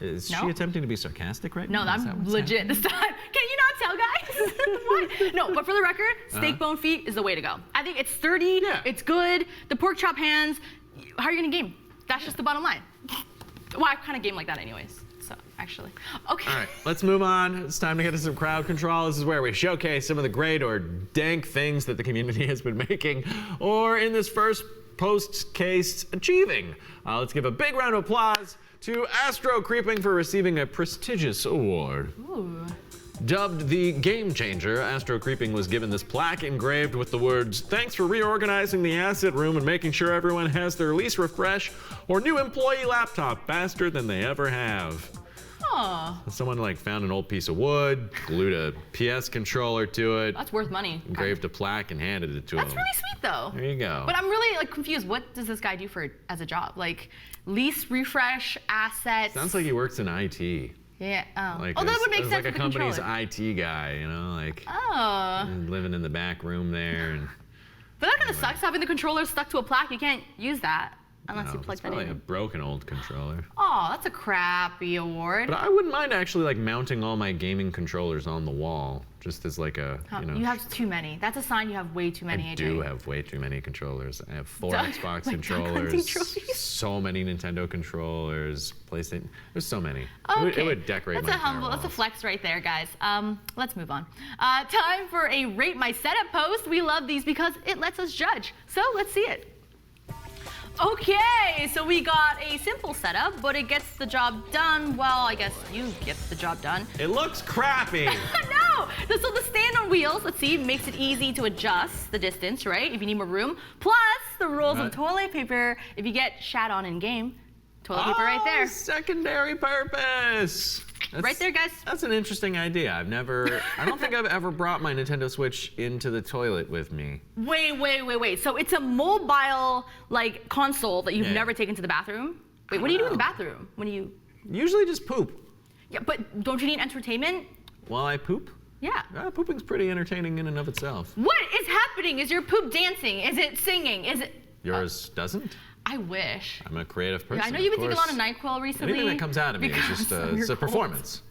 Is she attempting to be sarcastic right now? No, I'm legit this time. Can you not tell, guys? What? No, but for the record, steak bone feet is the way to go. I think it's sturdy, it's good. The pork chop hands, how are you gonna game? That's just the bottom line. Well, I kind of game like that anyways, so actually. Okay. All right, let's move on. It's time to get to some crowd control. This is where we showcase some of the great or dank things that the community has been making, or in this first post case, achieving. Let's give a big round of applause to Astro Creeping for receiving a prestigious award. Ooh. Dubbed the Game Changer, Astro Creeping was given this plaque engraved with the words, "Thanks for reorganizing the asset room and making sure everyone has their lease refresh or new employee laptop faster than they ever have." Aw. Someone like found an old piece of wood, glued a PS controller to it. That's worth money. Engraved a plaque and handed it to him. That's really sweet though. There you go. But I'm really like confused. What does this guy do as a job? Like lease, refresh, assets? Sounds like he works in IT. Yeah. Oh. Like That would make sense like with a the company's controller. IT guy, you know, like Oh. living in the back room there. And But that kind of sucks having the controller stuck to a plaque. You can't use that unless you plug that probably a in. broken old controller. Oh, that's a crappy award. But I wouldn't mind actually like mounting all my gaming controllers on the wall, just as like a, You have too many. That's a sign you have way too many. I AJ. do have way too many controllers. I have 4 Xbox like hunting controllers, trophies? so many Nintendo controllers, PlayStation. There's so many. Okay. It would decorate That's my that's a flex right there, guys. Let's move on. Time for a Rate My Setup post. We love these because it lets us judge. So let's see it. Okay, so we got a simple setup, but it gets the job done. Well, I guess you get the job done. It looks crappy. No! So the stand on wheels, let's see, makes it easy to adjust the distance, right? If you need more room. Plus the rolls of toilet paper if you get shat on in game. Toilet paper right there. Secondary purpose. Right there, guys. That's an interesting idea. I don't think I've ever brought my Nintendo Switch into the toilet with me. Wait. So it's a mobile, like, console that you've never taken to the bathroom? Wait, what do you do in the bathroom? When you... Usually just poop. Yeah, but don't you need entertainment? While I poop? Yeah. Pooping's pretty entertaining in and of itself. What is happening? Is your poop dancing? Is it singing? Is it... Yours doesn't? I wish. I'm a creative person. Yeah, I know you've been taking a lot of NyQuil recently. Anything that comes out of me is just it's a performance.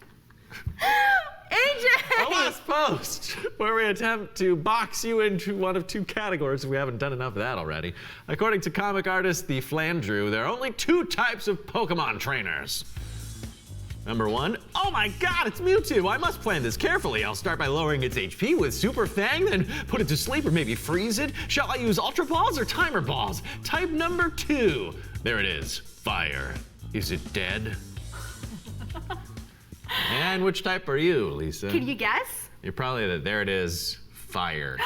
AJ! Our last post, where we attempt to box you into one of two categories if we haven't done enough of that already. According to comic artist The Flandrew, there are only two types of Pokemon trainers. Number one, oh my god, it's Mewtwo. I must plan this carefully. I'll start by lowering its HP with Super Fang, then put it to sleep or maybe freeze it. Shall I use Ultra Balls or Timer Balls? Type number two. There it is, Fire. Is it dead? And which type are you, Lisa? Can you guess? You're probably there it is, Fire.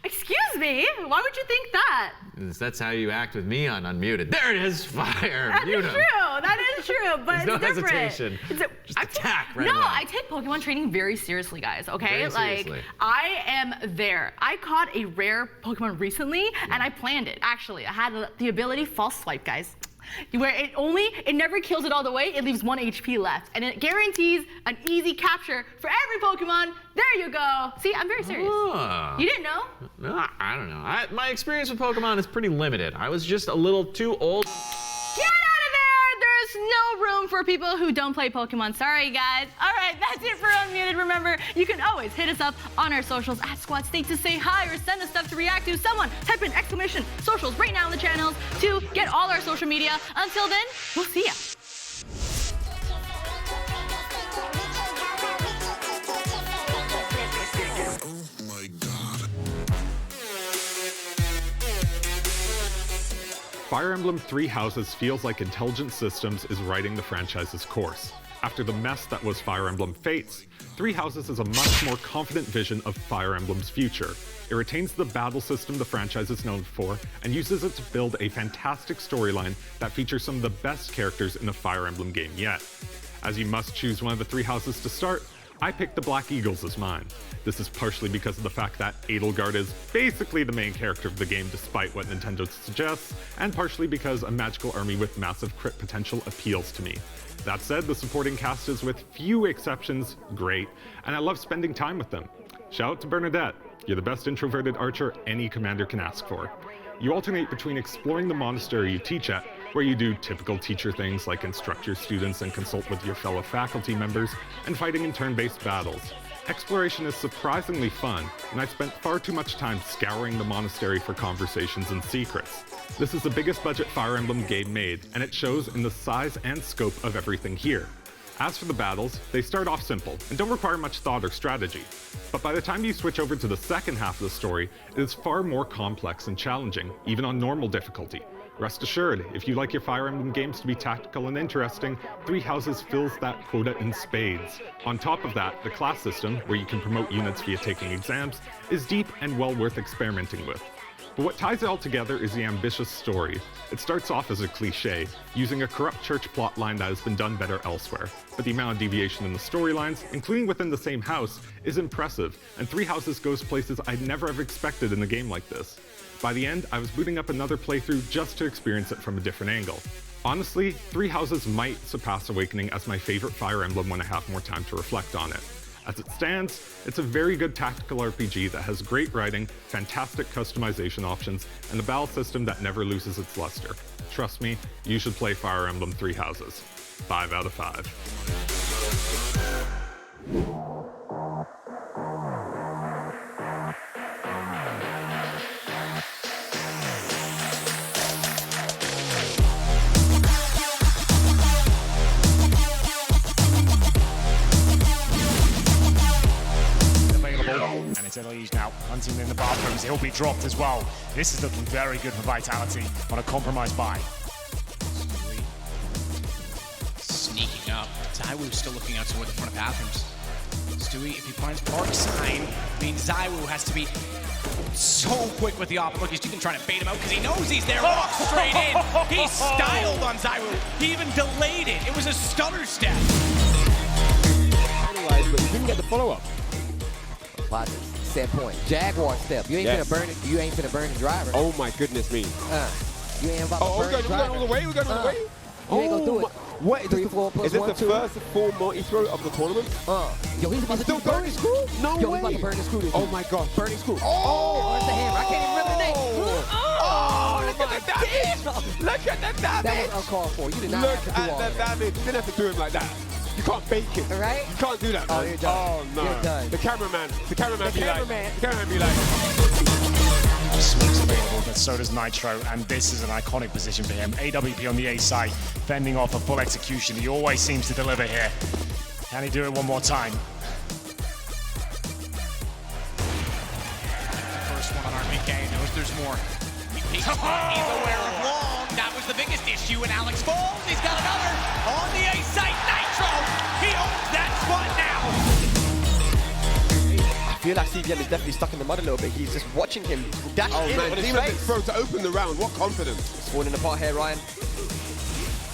Excuse me? Why would you think that? That's how you act with me on Unmuted. There it is, Fire. That is true. That is true, but There's it's no different. hesitation. Just attack right No, away. I take Pokemon training very seriously, guys, okay? Very seriously. Like, I am there. I caught a rare Pokemon recently, and I planned it, actually. I had the ability False Swipe, guys. Where it never kills it all the way, it leaves 1 HP left. And it guarantees an easy capture for every Pokemon. There you go. See, I'm very serious. Oh. You didn't know? No, I don't know. My experience with Pokemon is pretty limited. I was just a little too old. Get out of there! There's no room for people who don't play Pokemon. Sorry, guys. All right, that's it for Unmuted. Remember, you can always hit us up on our socials at Squad State to say hi or send us stuff to react to. Someone type in exclamation socials right now in the channels to get all our social media. Until then, we'll see ya. Fire Emblem Three Houses feels like Intelligent Systems is writing the franchise's course. After the mess that was Fire Emblem Fates, Three Houses is a much more confident vision of Fire Emblem's future. It retains the battle system the franchise is known for and uses it to build a fantastic storyline that features some of the best characters in a Fire Emblem game yet. As you must choose one of the three houses to start, I picked the Black Eagles as mine. This is partially because of the fact that Edelgard is basically the main character of the game despite what Nintendo suggests, and partially because a magical army with massive crit potential appeals to me. That said, the supporting cast is, with few exceptions, great, and I love spending time with them. Shout out to Bernadette. You're the best introverted archer any commander can ask for. You alternate between exploring the monastery you teach at, where you do typical teacher things like instruct your students and consult with your fellow faculty members, and fighting in turn-based battles. Exploration is surprisingly fun, and I spent far too much time scouring the monastery for conversations and secrets. This is the biggest budget Fire Emblem game made, and it shows in the size and scope of everything here. As for the battles, they start off simple and don't require much thought or strategy. But by the time you switch over to the second half of the story, it is far more complex and challenging, even on normal difficulty. Rest assured, if you like your Fire Emblem games to be tactical and interesting, Three Houses fills that quota in spades. On top of that, the class system, where you can promote units via taking exams, is deep and well worth experimenting with. But what ties it all together is the ambitious story. It starts off as a cliche, using a corrupt church plotline that has been done better elsewhere. But the amount of deviation in the storylines, including within the same house, is impressive, and Three Houses goes places I'd never have expected in a game like this. By the end, I was booting up another playthrough just to experience it from a different angle. Honestly, Three Houses might surpass Awakening as my favorite Fire Emblem when I have more time to reflect on it. As it stands, it's a very good tactical RPG that has great writing, fantastic customization options, and a battle system that never loses its luster. Trust me, you should play Fire Emblem Three Houses. 5 out of 5. And it's Eloise now hunting in the bathrooms. He'll be dropped as well. This is looking very good for Vitality on a compromised buy. Sneaking up. Zywoo's still looking out toward the front of bathrooms. Stewie, if he finds Park Sign, means Zywoo has to be so quick with the op. Look, he's even trying to bait him out because he knows he's there. Walks straight in. He styled on Zywoo. He even delayed it. It was a stutter step. But he didn't get the follow-up. Set point. Jaguar step. You ain't finna burn it. You ain't finna burn the driver. Oh my goodness me. You ain't about to burn the driver. We're going all the way. We're going all the way. You ain't gonna do it. What is 3, 4 plus is this 1, the 2? first full multi-throw of the tournament? Yo, he's about to still burn his screw? No Yo, way. he's about to burn his screw. Oh my god. Burning screw. Oh, that's the hammer. I can't even remember the name. Oh, the at the damage! Look at the damage! That was uncalled for. You did not Look have to do all at the that. damage. You didn't have to do him like that. You can't bake it. Right? You can't do that, man. Oh, you're done. Oh, no. You're done. The cameraman be like... Smoke's available, but so does Nitro, and this is an iconic position for him. AWP on the A side, fending off a full execution. He always seems to deliver here. Can he do it one more time? First one on our mid game, knows there's more. He's aware of long. That was the biggest issue, and Alex falls. He's got another on the A site. Nitro, he owns that spot now. I feel like CBM is definitely stuck in the mud a little bit. He's just watching him dash in on his face. Throw to open the round. What confidence. It's falling apart here, Ryan.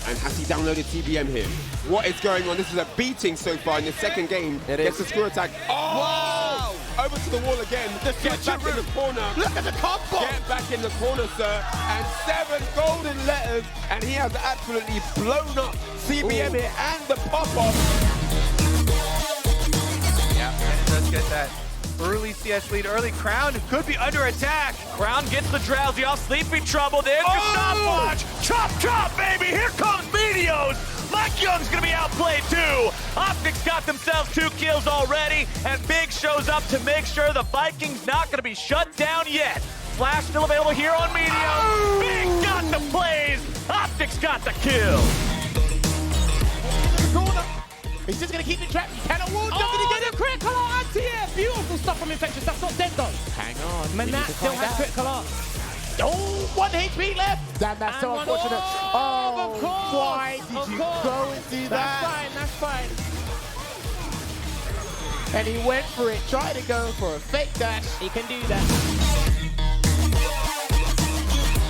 And has he downloaded CBM here? What is going on? This is a beating so far in the second game. It gets the screw attack. Oh! Wow. Over to the wall again. Get back in the corner. Look at the combo! Get back in the corner, sir. And 7 golden letters. And he has absolutely blown up CBM here and the pop-off. Yeah, and it does get that early CS lead, early Crown could be under attack. Crown gets the drowsy off sleepy trouble. There's your stopwatch. Chop, chop, baby. Here comes Meteos. Mike Young's gonna be outplayed too. Optics got themselves 2 kills already, and Big shows up to make sure the Vikings not gonna be shut down yet. Flash still available here on Meteos. Big got the plays. Optics got the kill. He's just gonna keep the trap. He cannot walk. Oh, Did he get the critical art anti-air. Beautiful stuff from Infectious. That's not dead though. Hang on. Manat still has critical art. Oh, 1 HP left. Damn, that's so unfortunate. Oh, of course. Why did you go and do that? That's fine. And he went for it. Tried to go for a fake dash. He can do that.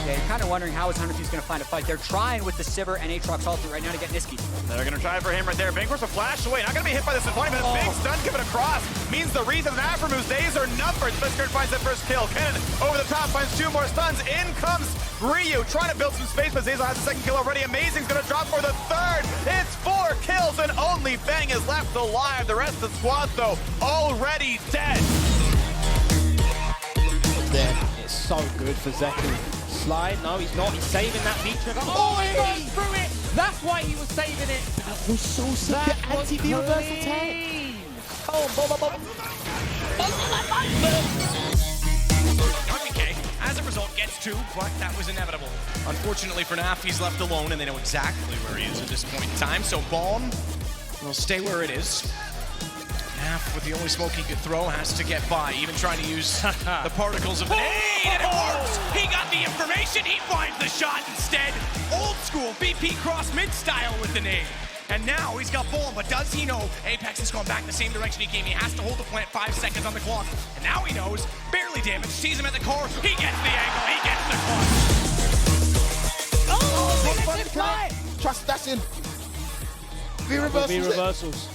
Yeah, you're kind of wondering how is Hunter Fuse going to find a fight. They're trying with the Sivir and Aatrox ulti right now to get Niski. They're going to try for him right there. Vanquish's a flash away. Not going to be hit by this deployment. A big stun given across means the reason that Aframu's days are numbered. Blitzkrieg finds that first kill. Cannon over the top finds 2 more stuns. In comes Ryu trying to build some space, but Zazel has the second kill already. Amazing's going to drop for the third. It's 4 kills and only Fang is left alive. The rest of the squad, though, already dead. There. It's so good for Zeku. Slide, no he's not, he's saving that feature. Oh, he goes through it! That's why he was saving it! That was so sick, the anti-universal tech! Oh, RPK, as a result, gets 2, but that was inevitable. Unfortunately for Naf, he's left alone, and they know exactly where he is at this point in time, so Balm will stay where it is. Naf, with the only smoke he could throw, has to get by, even trying to use the particles of the nade, and it works! He got the information, he finds the shot instead! Old school BP cross mid style with the nade. And now he's got Balm, but does he know Apex has gone back the same direction he came? He has to hold the plant 5 seconds on the clock. And now he knows, barely damaged, sees him at the core, he gets the angle, he gets the clutch! let it fly! Trust that's in. V-reversals.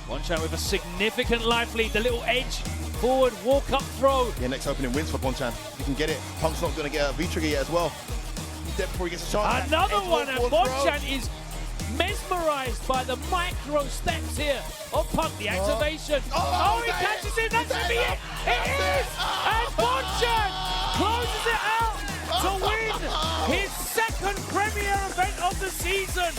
One shot with a significant life lead. The little edge forward, walk up throw. Yeah, next opening wins for Bonchan. You can get it. Punk's not going to get a V-trigger yet as well. He's dead before he gets a shot. Another one, and Bonchan is mesmerized by the micro steps here of Punk. The activation. Oh, he catches it. That's going to be it. It is. And Bonchan closes it out to win his second premier event of the season.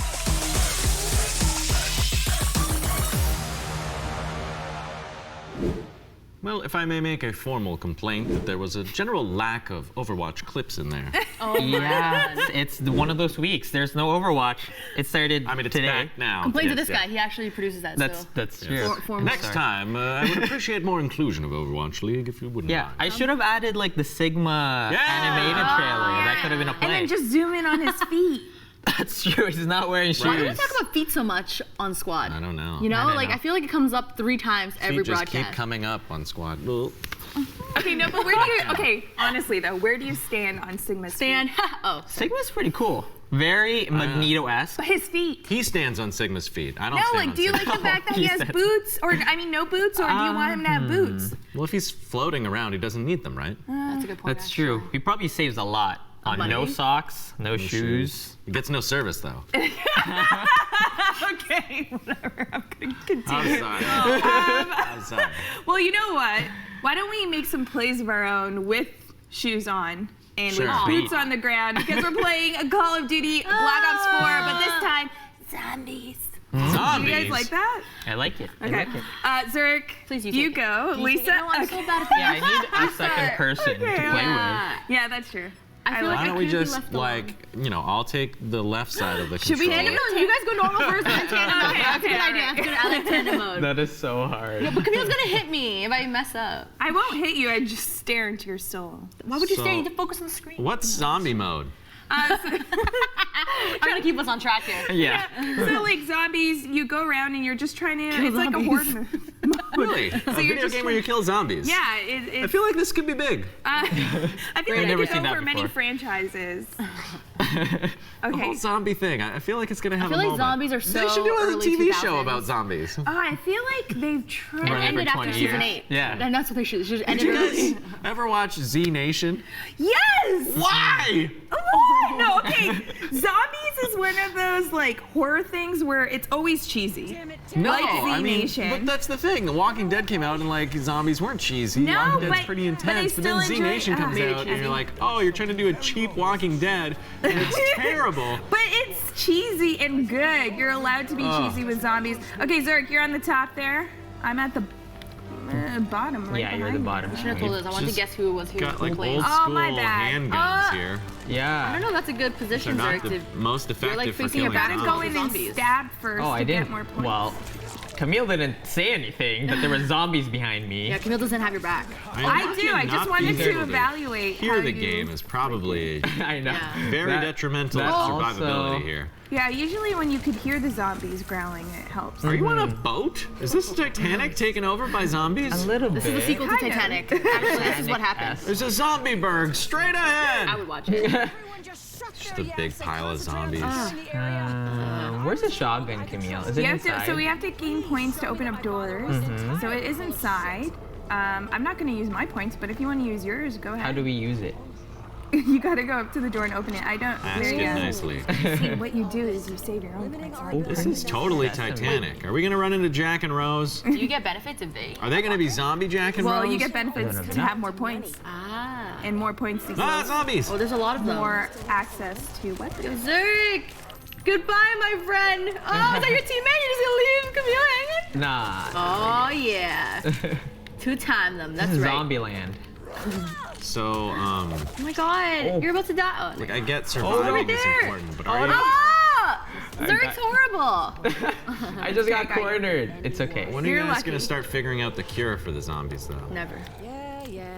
Well, if I may make a formal complaint, that there was a general lack of Overwatch clips in there. Yeah, it's one of those weeks. There's no Overwatch. It started it's today. back now. Complain to this guy. He actually produces that. That's true. Next time, I would appreciate more inclusion of Overwatch League, if you wouldn't mind. I should have added like the Sigma animated trailer. That could have been a play. And then just zoom in on his feet. That's true. He's not wearing shoes. Why do we talk about feet so much on Squad? I don't know. You know, I feel like it comes up 3 times every just broadcast. keep coming up on Squad. Okay, no, but where do you? Okay, honestly though, where do you stand on Sigma's feet? Sigma's pretty cool. Very Magneto-esque. But his feet. He stands on Sigma's feet. I don't No, stand like, on do you like Sigma's the fact that he has boots, or no boots, or do you want him to have boots? Well, if he's floating around, he doesn't need them, right? That's a good point. That's true. He probably saves a lot on Money? no socks, no shoes. He gets no service, though. Okay, whatever. I'm gonna continue. I'm sorry. Well, you know what? Why don't we make some plays of our own with shoes on and Sure. with boots on the ground because we're playing a Call of Duty Black Ops 4, but this time zombies. Zombies? Do you guys like that? I like it. Okay. I like it. Zurich, Please, you go. Lisa, I'm so bad at Yeah, I need a second person to play with. Yeah, that's true. I feel Why like don't I we can't be just left alone. I'll take the left side of the Should control. we? No, you guys go normal first, then tandem mode. Okay, That's a good idea. That's good. I like tandem mode. That is so hard. Yeah, but Camille's gonna hit me if I mess up. I won't hit you. I just stare into your soul. Why would you So- stare? You need to focus on the screen. What's zombie mode? Trying to keep us on track here. Yeah. So like zombies, you go around and you're just trying to. It's like a horde move. Really? So A you're video just game where you kill zombies? Yeah, I feel like this could be big. I feel I've like never it could seen go that for many before. franchises. The Okay. whole zombie thing. I feel like it's gonna have I feel a like moment. zombies are so They should do a early TV show 2000s. about zombies. Oh, I feel like they've tried. It Run it for ended after 20 season years. 8. Yeah. And that's what they should. They should end Did it you early. guys ever watch Z Nation? Yes. Why? What? No, okay. Zombies is one of those like horror things where it's always cheesy. No, Like Z I mean, Nation. but that's the thing. The Walking Dead came out and like zombies weren't cheesy. No, Walking Dead's but- pretty but I intense. But, then still Z enjoy- Nation comes very out and cheesy. you're like, oh, you're trying to do a cheap Walking Dead, and it's terrible. But it's cheesy and good. You're allowed to be Ugh. cheesy with zombies. Okay, Zurich, you're on the top there. I'm at the bottom. Right Yeah, you're the behind bottom. you. You should have told us. I wanted to Just guess who it was who Got like played. old Oh, school my bad. handguns here. I Yeah. don't know. That's a good They're position, not Zurich. the most You're like effective for facing killing your back Gotta to go in and zombies. stab first Oh, I to get didn't. more points. Well, Camille didn't say anything, but there were zombies behind me. Yeah, Camille doesn't have your back. I do. I just wanted to able evaluate Hear how the you... game is probably I know. Yeah. very That- detrimental to that survivability also- here. Yeah, usually when you could hear the zombies growling, it helps. Are you on a boat? Is this Titanic taken over by zombies? A little This bit. is the sequel to Kind of. Titanic. Actually, this is what happens. There's a zombie berg straight ahead. I would watch it. Just a big pile of zombies. Where's the shotgun, Camille? Is it You have inside? to, so we have to gain points to open up doors. So it is inside. I'm not going to use my points, but if you want to use yours, go ahead. How do we use it? You got to go up to the door and open it. I don't. Ask there it you go. nicely. See, what you do is you save your own points. This is totally Titanic. Are we gonna run into Jack and Rose? Do you get benefits if they? Are they gonna be zombie Jack and Well, Rose? you get benefits to have more points Ah. and more points to Ah, get zombies! Oh, there's a lot of them. more access to weapons. Zurich! Goodbye, my friend. Oh, is that your teammate? You're just gonna leave Camille hanging? Nah. Oh, yeah. Two-time them. That's This is right. Zombieland. So, Oh my god, you're about to die. Oh, like I get right surviving is there. important, but are you? Ah! I Zurich's got- horrible. I just got cornered. It's okay. When are you You're guys lucky. gonna start figuring out the cure for the zombies, though? Never.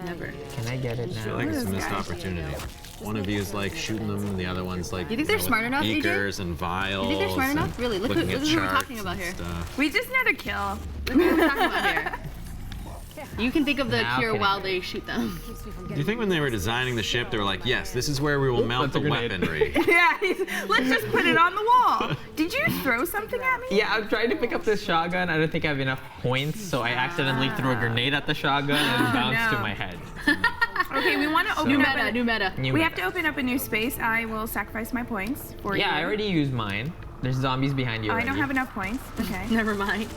Never. Can I get it I feel now? like it's a missed opportunity. One of you is like shooting them, and the other one's like. You think they're with smart enough, AJ? Beakers and vials. You think they're smart and enough? Really? Look who looking at we're charts talking about and here. stuff. We just need a kill. Look who we're talking about here. You can think of the Now cure can I while get they shoot them. Do you think when they were designing the ship, they were like, yes, this is where we will mount the that's a grenade. weaponry? Yeah, let's just put it on the wall. Did you throw something at me? Yeah, I'm trying to pick up this shotgun. I don't think I have enough points, so I accidentally threw a grenade at the shotgun and it bounced no. to my head. Okay, we want to open New up meta, a, new meta. New we meta. have to open up a new space. I will sacrifice my points for you. Yeah, I already used mine. There's zombies behind you Oh, I already. don't have enough points. Okay. Never mind.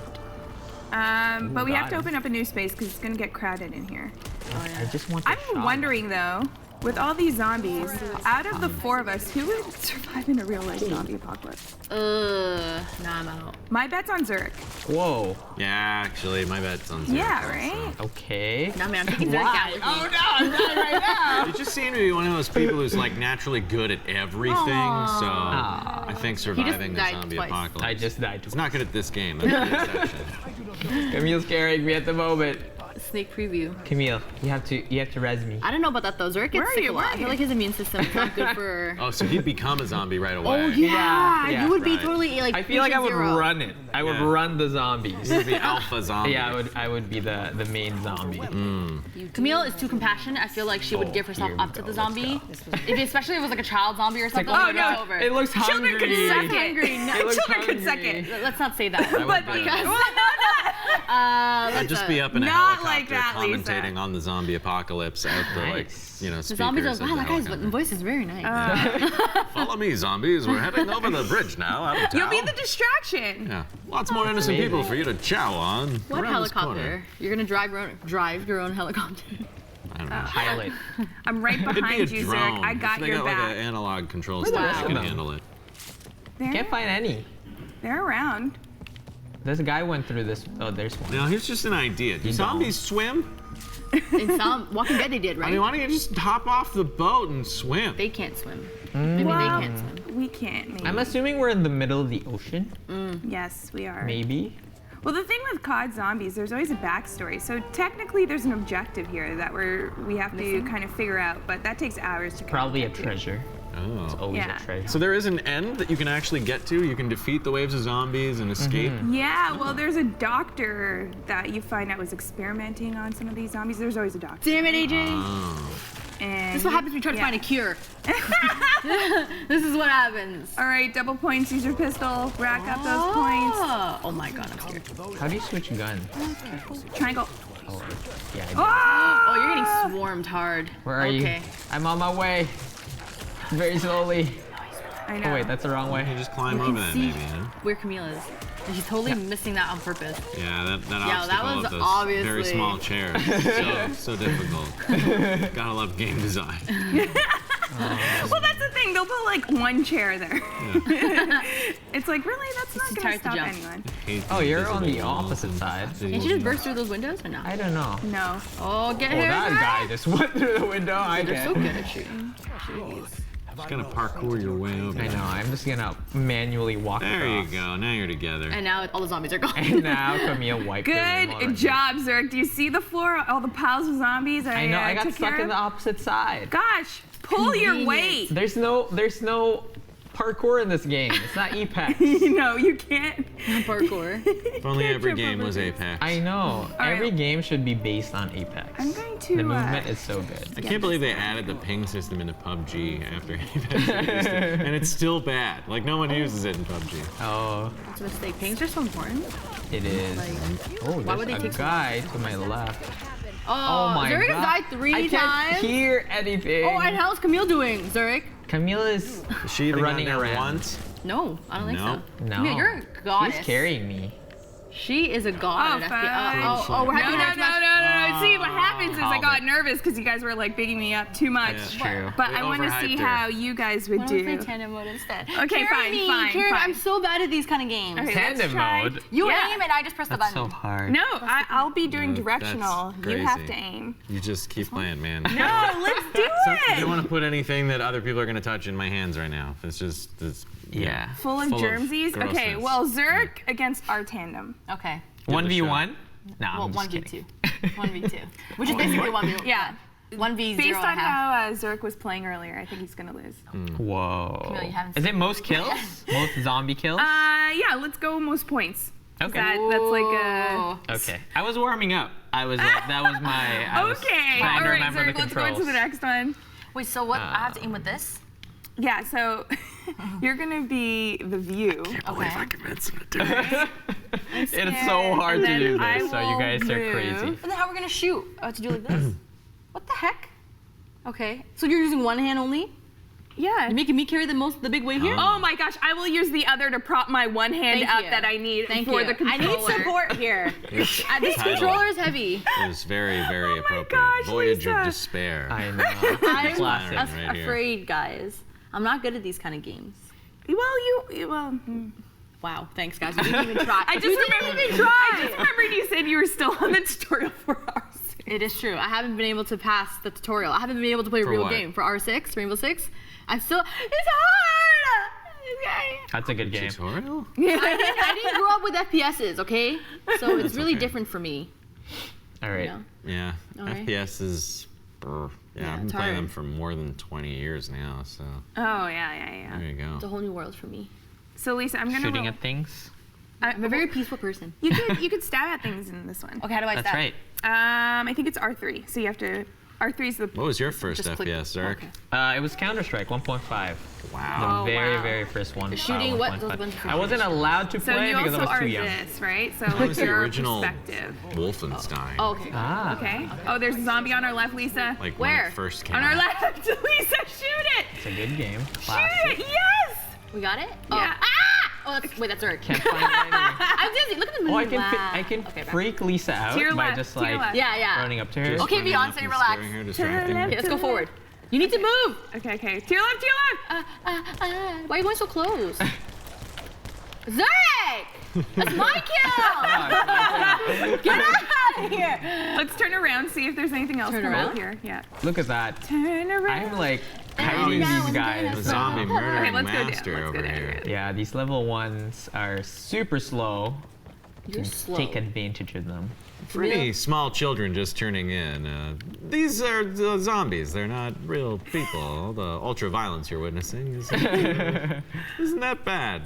But we have got to it. open up a new space because it's gonna get crowded in here. I just want the I'm shotgun. wondering though, with all these zombies, out of the 4 of us, who would survive in a real life zombie apocalypse? Nah, I'm out. My bet's on Zurich. Whoa. Yeah, actually, my bet's on zero. Yeah, right? Okay. No, man, I'm taking Zurich out with me. Oh no, I'm dying right now. You just seem to be one of those people who's like naturally good at everything, so I think surviving the died zombie twice. apocalypse. I just died. He's not good at this game. That's the exception. Camille's carrying me at the moment. Sneak preview. Camille, you have to res me. I don't know about that though. Zurich gets Where are sick you? a Where lot. are I feel you? like his immune system is not good for. Oh, so he'd become a zombie right away. Oh yeah, Yeah, you would be right. totally like. I feel like I would patient zero. run it. I would Yeah. run the zombies. He's the alpha zombie. Yeah, I would be the main zombie. Camille is too compassionate. I feel like she would give herself here we up to go, the let's zombie. Especially if it was like a child zombie or something. oh, it's no, over. it looks Children hungry. could suck it. hungry. No, It looks Children could suck hungry. it. Let's not say that. would But do because, that. well, I'd let's, just be up in a Not helicopter like that, Lisa. commentating on the zombie apocalypse out the Nice. The speakers zombies are of wow, the that guy's helicopter. voice is very nice. Follow me, zombies. We're heading over the bridge now, out of town. you'll be the distraction. Yeah, lots more innocent amazing. people for you to chow on. What around this helicopter? corner. You're gonna drive your own helicopter. I don't know. Pilot. I'm right It'd be behind a you, drone. Zerk. I got They your got like back. an analog control Where's the stick rest that of can them? handle it. Can't find any. They're around. This guy went through this. Oh, there's one. Now here's just an idea. Do zombies swim? In some Walking Dead they did, right? I mean, why don't you just hop off the boat and swim? They can't swim. Maybe Well, they can't swim. we can't. Maybe. I'm assuming we're in the middle of the ocean. Yes, we are. Maybe. Well, the thing with COD Zombies, there's always a backstory. So technically, there's an objective here that we have to kind of figure out, but that takes hours to. Probably a treasure. Oh. It's always Yeah. a treasure. So there is an end that you can actually get to? You can defeat the waves of zombies and escape? Yeah, well, there's a doctor that you find out was experimenting on some of these zombies. There's always a doctor. Damn it, AJ. And This is what happens when you try to find a cure. This is what happens. All right, double points. Use your pistol. Rack up those points. Oh my god, I'm scared. How do you switch guns? Triangle. Oh, yeah. Oh, you're getting swarmed hard. Where are Okay. you? I'm on my way. Very slowly. I know. Oh wait, that's the wrong way. You just climb You over can that see maybe, huh? where Camille is. And she's totally missing that on purpose. Yeah, that Yeah, that obstacle was of those obviously- very small chairs. So difficult. Gotta love game design. Well, that's the thing. They'll put like one chair there. It's like, really? That's not going tired to to stop jump. anyone. Oh, you're on the opposite side. Can't you just burst through those windows or not? I don't know. No. Oh, get Oh, here. that guy just went through the window. They're so good at shooting. Jeez. Just gonna parkour your way over. I know. I'm just gonna manually walk There you across. go. Now you're together. And now all the zombies are gone. And now Camille wiped the room already. Good job, Zerk. Do you see the floor? All the piles of zombies. I know. I got took stuck care in the of? opposite side. Gosh, pull your weight. There's no parkour in this game. It's not Apex. You know, you can't. Parkour. If only every jump game over was this. Apex. I know. right. Every game should be based on Apex. I'm going to. The movement is so good. I can't believe they added the ping system into PUBG after Apex released it. And it's still bad. Like, no one uses it in PUBG. Oh, That's a mistake. Pings are so important. it is. Oh, Why would there's they a take guy to my left. Oh, my Zurich god. has died 3 I times. can't hear anything. Oh, and how's Camille doing, Zurich? Camille is Is she even running gone down around. once? No, I don't think No. so. No. Camille, you're a goddess. She's carrying me. She is a god. Oh, at fine. FPS. Oh, we're No, having no, a no, match. no, no. See, what happens is I Called got it. nervous because you guys were like bigging me up too much. That's true. But We I want to see overhyped her. how you guys would Why don't we do. play tandem mode instead? Okay, Carry fine, me, carry me. fine. I'm so bad at these kind of games. Okay, let's Tandem try. mode. You Yeah. aim and I just press the That's button. so hard. No, I'll be doing No, directional. that's You have crazy. to aim. You just keep playing, man. No, let's do I it. don't want to put anything that other people are going to touch in my hands right now. It's just, it's, Yeah. Full of germsies. Okay, grossness. well, Zerk against our tandem. Okay. 1v1? No, Well, I'm just kidding. 1v2. 1v2. Which is basically 1v1. Yeah. 1v0 Based and a on half. how Zerk was playing earlier, I think he's gonna lose. Whoa. Camille, you haven't Is it seen most kills? Most zombie kills? Yeah, let's go most points. Okay. That's like a. Okay. I was warming up. I was like, that was my. I was Okay. trying All to right, remember Zerk, the let's go controls. into the next one. Wait, so what? I have to aim with this? Yeah, so you're gonna be the view. Okay. convinced him to do it. It's so hard And to then do I this, so you will guys are move. crazy. But then how are we gonna shoot? I have to do like this? What the heck? Okay. So you're using one hand only? Yeah. You're making me carry the big weight here? Oh my gosh, I will use the other to prop my one hand Thank up you. that I need Thank for you. the controller. I need support here. This This title controller is heavy. is very, very appropriate. gosh, Voyage Lisa. of Despair. I know. I'm Classic. right here. afraid, guys. I'm not good at these kind of games. Well. Wow, thanks, guys. We didn't even try. I just We remembered. didn't even try. I just remembered you said you were still on the tutorial for R6. It is true. I haven't been able to pass the tutorial. I haven't been able to play a For real what? game for R6, Rainbow Six. I'm still. It's hard. Okay. That's a good game. Tutorial? I didn't grow up with FPSs, okay? So it's really okay. different for me. All right. You know? Yeah. All right. FPS is. Yeah, I've been it's playing hard. them for more than 20 years now, so Oh yeah. there you go. It's a whole new world for me. So Lisa, I'm gonna Shooting roll. at things. I'm a very peaceful person. You could stab at things in this one. Okay, how do I That's stab? right. I think it's R3. So you have to. R3 is the. What was your first Just click- FPS, Zerk? okay. It was Counter-Strike 1.5. Wow. The very, wow. very first one. Shooting what? 1.5. Those ones for I wasn't allowed to So play you because I also was are too young. this, right? So What like was the your original perspective. Wolfenstein? Oh, okay. Ah. Okay. Oh, there's a zombie on our left, Lisa. Like Where? when it first came On our out. left, Lisa, shoot it! It's a good game. Shoot Classic. it! Yes! We got it? Oh. Yeah. Ah! Oh, that's Zurk. Can't find anything. I'm dizzy. Look at the Oh, I can freak Lisa out by just like running up to her. Okay, Beyonce, relax. Okay, let's go forward. You need to move. Okay. To your left, to your left. Why are you going so close? Zurek! That's my kill! Get out of here! Let's turn around, see if there's anything else around here. Yeah. Look at that. Turn around. I'm like hiding these guys. The zombie murdering master Let's go over down. here. Yeah, these level 1s are super slow. You're slow. Take advantage of them. For any small children just turning in, these are the zombies. They're not real people. The ultra violence you're witnessing isn't that bad.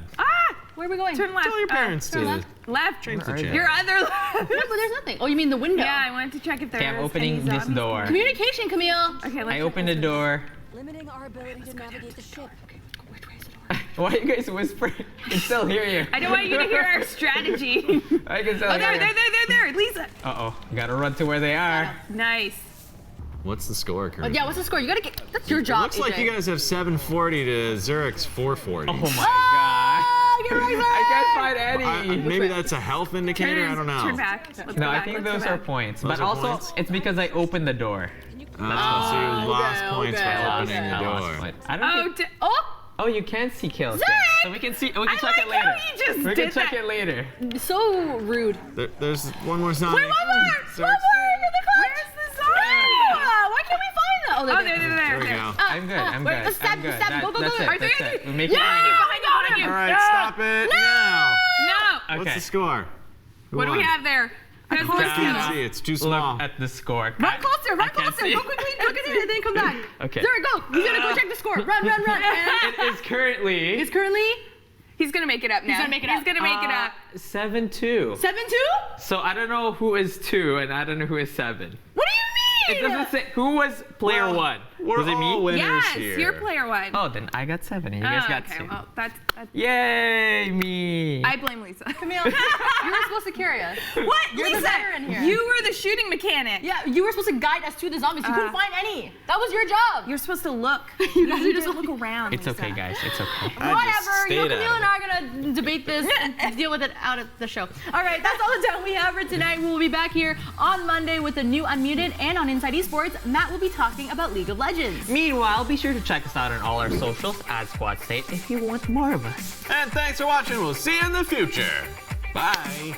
Where are we going? Turn left. Tell your parents to left. change the channel. Your other left. No, but there's nothing. Oh, you mean the window? Yeah, I wanted to check if there Okay, I'm was opening any this zombies. door. Communication, Camille. Okay, let's I opened the door. Limiting our ability to navigate the ship. Why are you guys whispering? I can still hear you. I don't want you to hear our strategy. I can still hear you. There, Lisa. Uh-oh, gotta run to where they are. Nice. What's the score, Kurt? Yeah, what's the score? You gotta get. That's your job. Looks like you guys have 740 to Zurek's 440. Oh my god. I can't find any. Maybe that's a health indicator. I don't know. Turn back. No, I think those are points. But also, it's because I opened the door. So you lost points by opening the door. I don't think... Oh, you can see kills. So we can see. We can check it later. We can check it later. So rude. There's one more zombie. Wait, one more in the clutch. Where's the zombie? Why can't we find them? Oh, there. There we go. I'm good. I'm good. Wait, stab, go. That's it. That's it. We make it. Behind you. All right, stop it now. No. What's the score? What do we have there? I can't see. It's too small. Look at the score. Run closer. Go quickly. Look at it and then come back. Okay. There we go. He's gonna go check the score. Run. It is currently. He's gonna make it up now. He's gonna make it up. 7-2. 7-2? So I don't know who is 2 and I don't know who is 7. What do you mean? It doesn't say who was player 1. We're was it me? all winners Yes, here. you're player 1. Oh, then I got 7 and you guys got 2. Well, that's Yay, me. I blame Lisa. Camille, you were supposed to carry us. What? You're Lisa, the veteran here. you were the shooting mechanic. Yeah, you were supposed to guide us to the zombies. You couldn't find any. That was your job. You're supposed to look. You guys are just look around. It's Lisa. okay, guys. It's okay. Whatever. You know, Camille and I are gonna debate this and deal with it out of the show. All right, that's all the time we have for tonight. We will be back here on Monday with the new Unmuted, and on Inside Esports, Matt will be talking about League of Legends. Meanwhile, be sure to check us out on all our socials at Squad State if you want more of us. And thanks for watching. We'll see you in the future. Bye.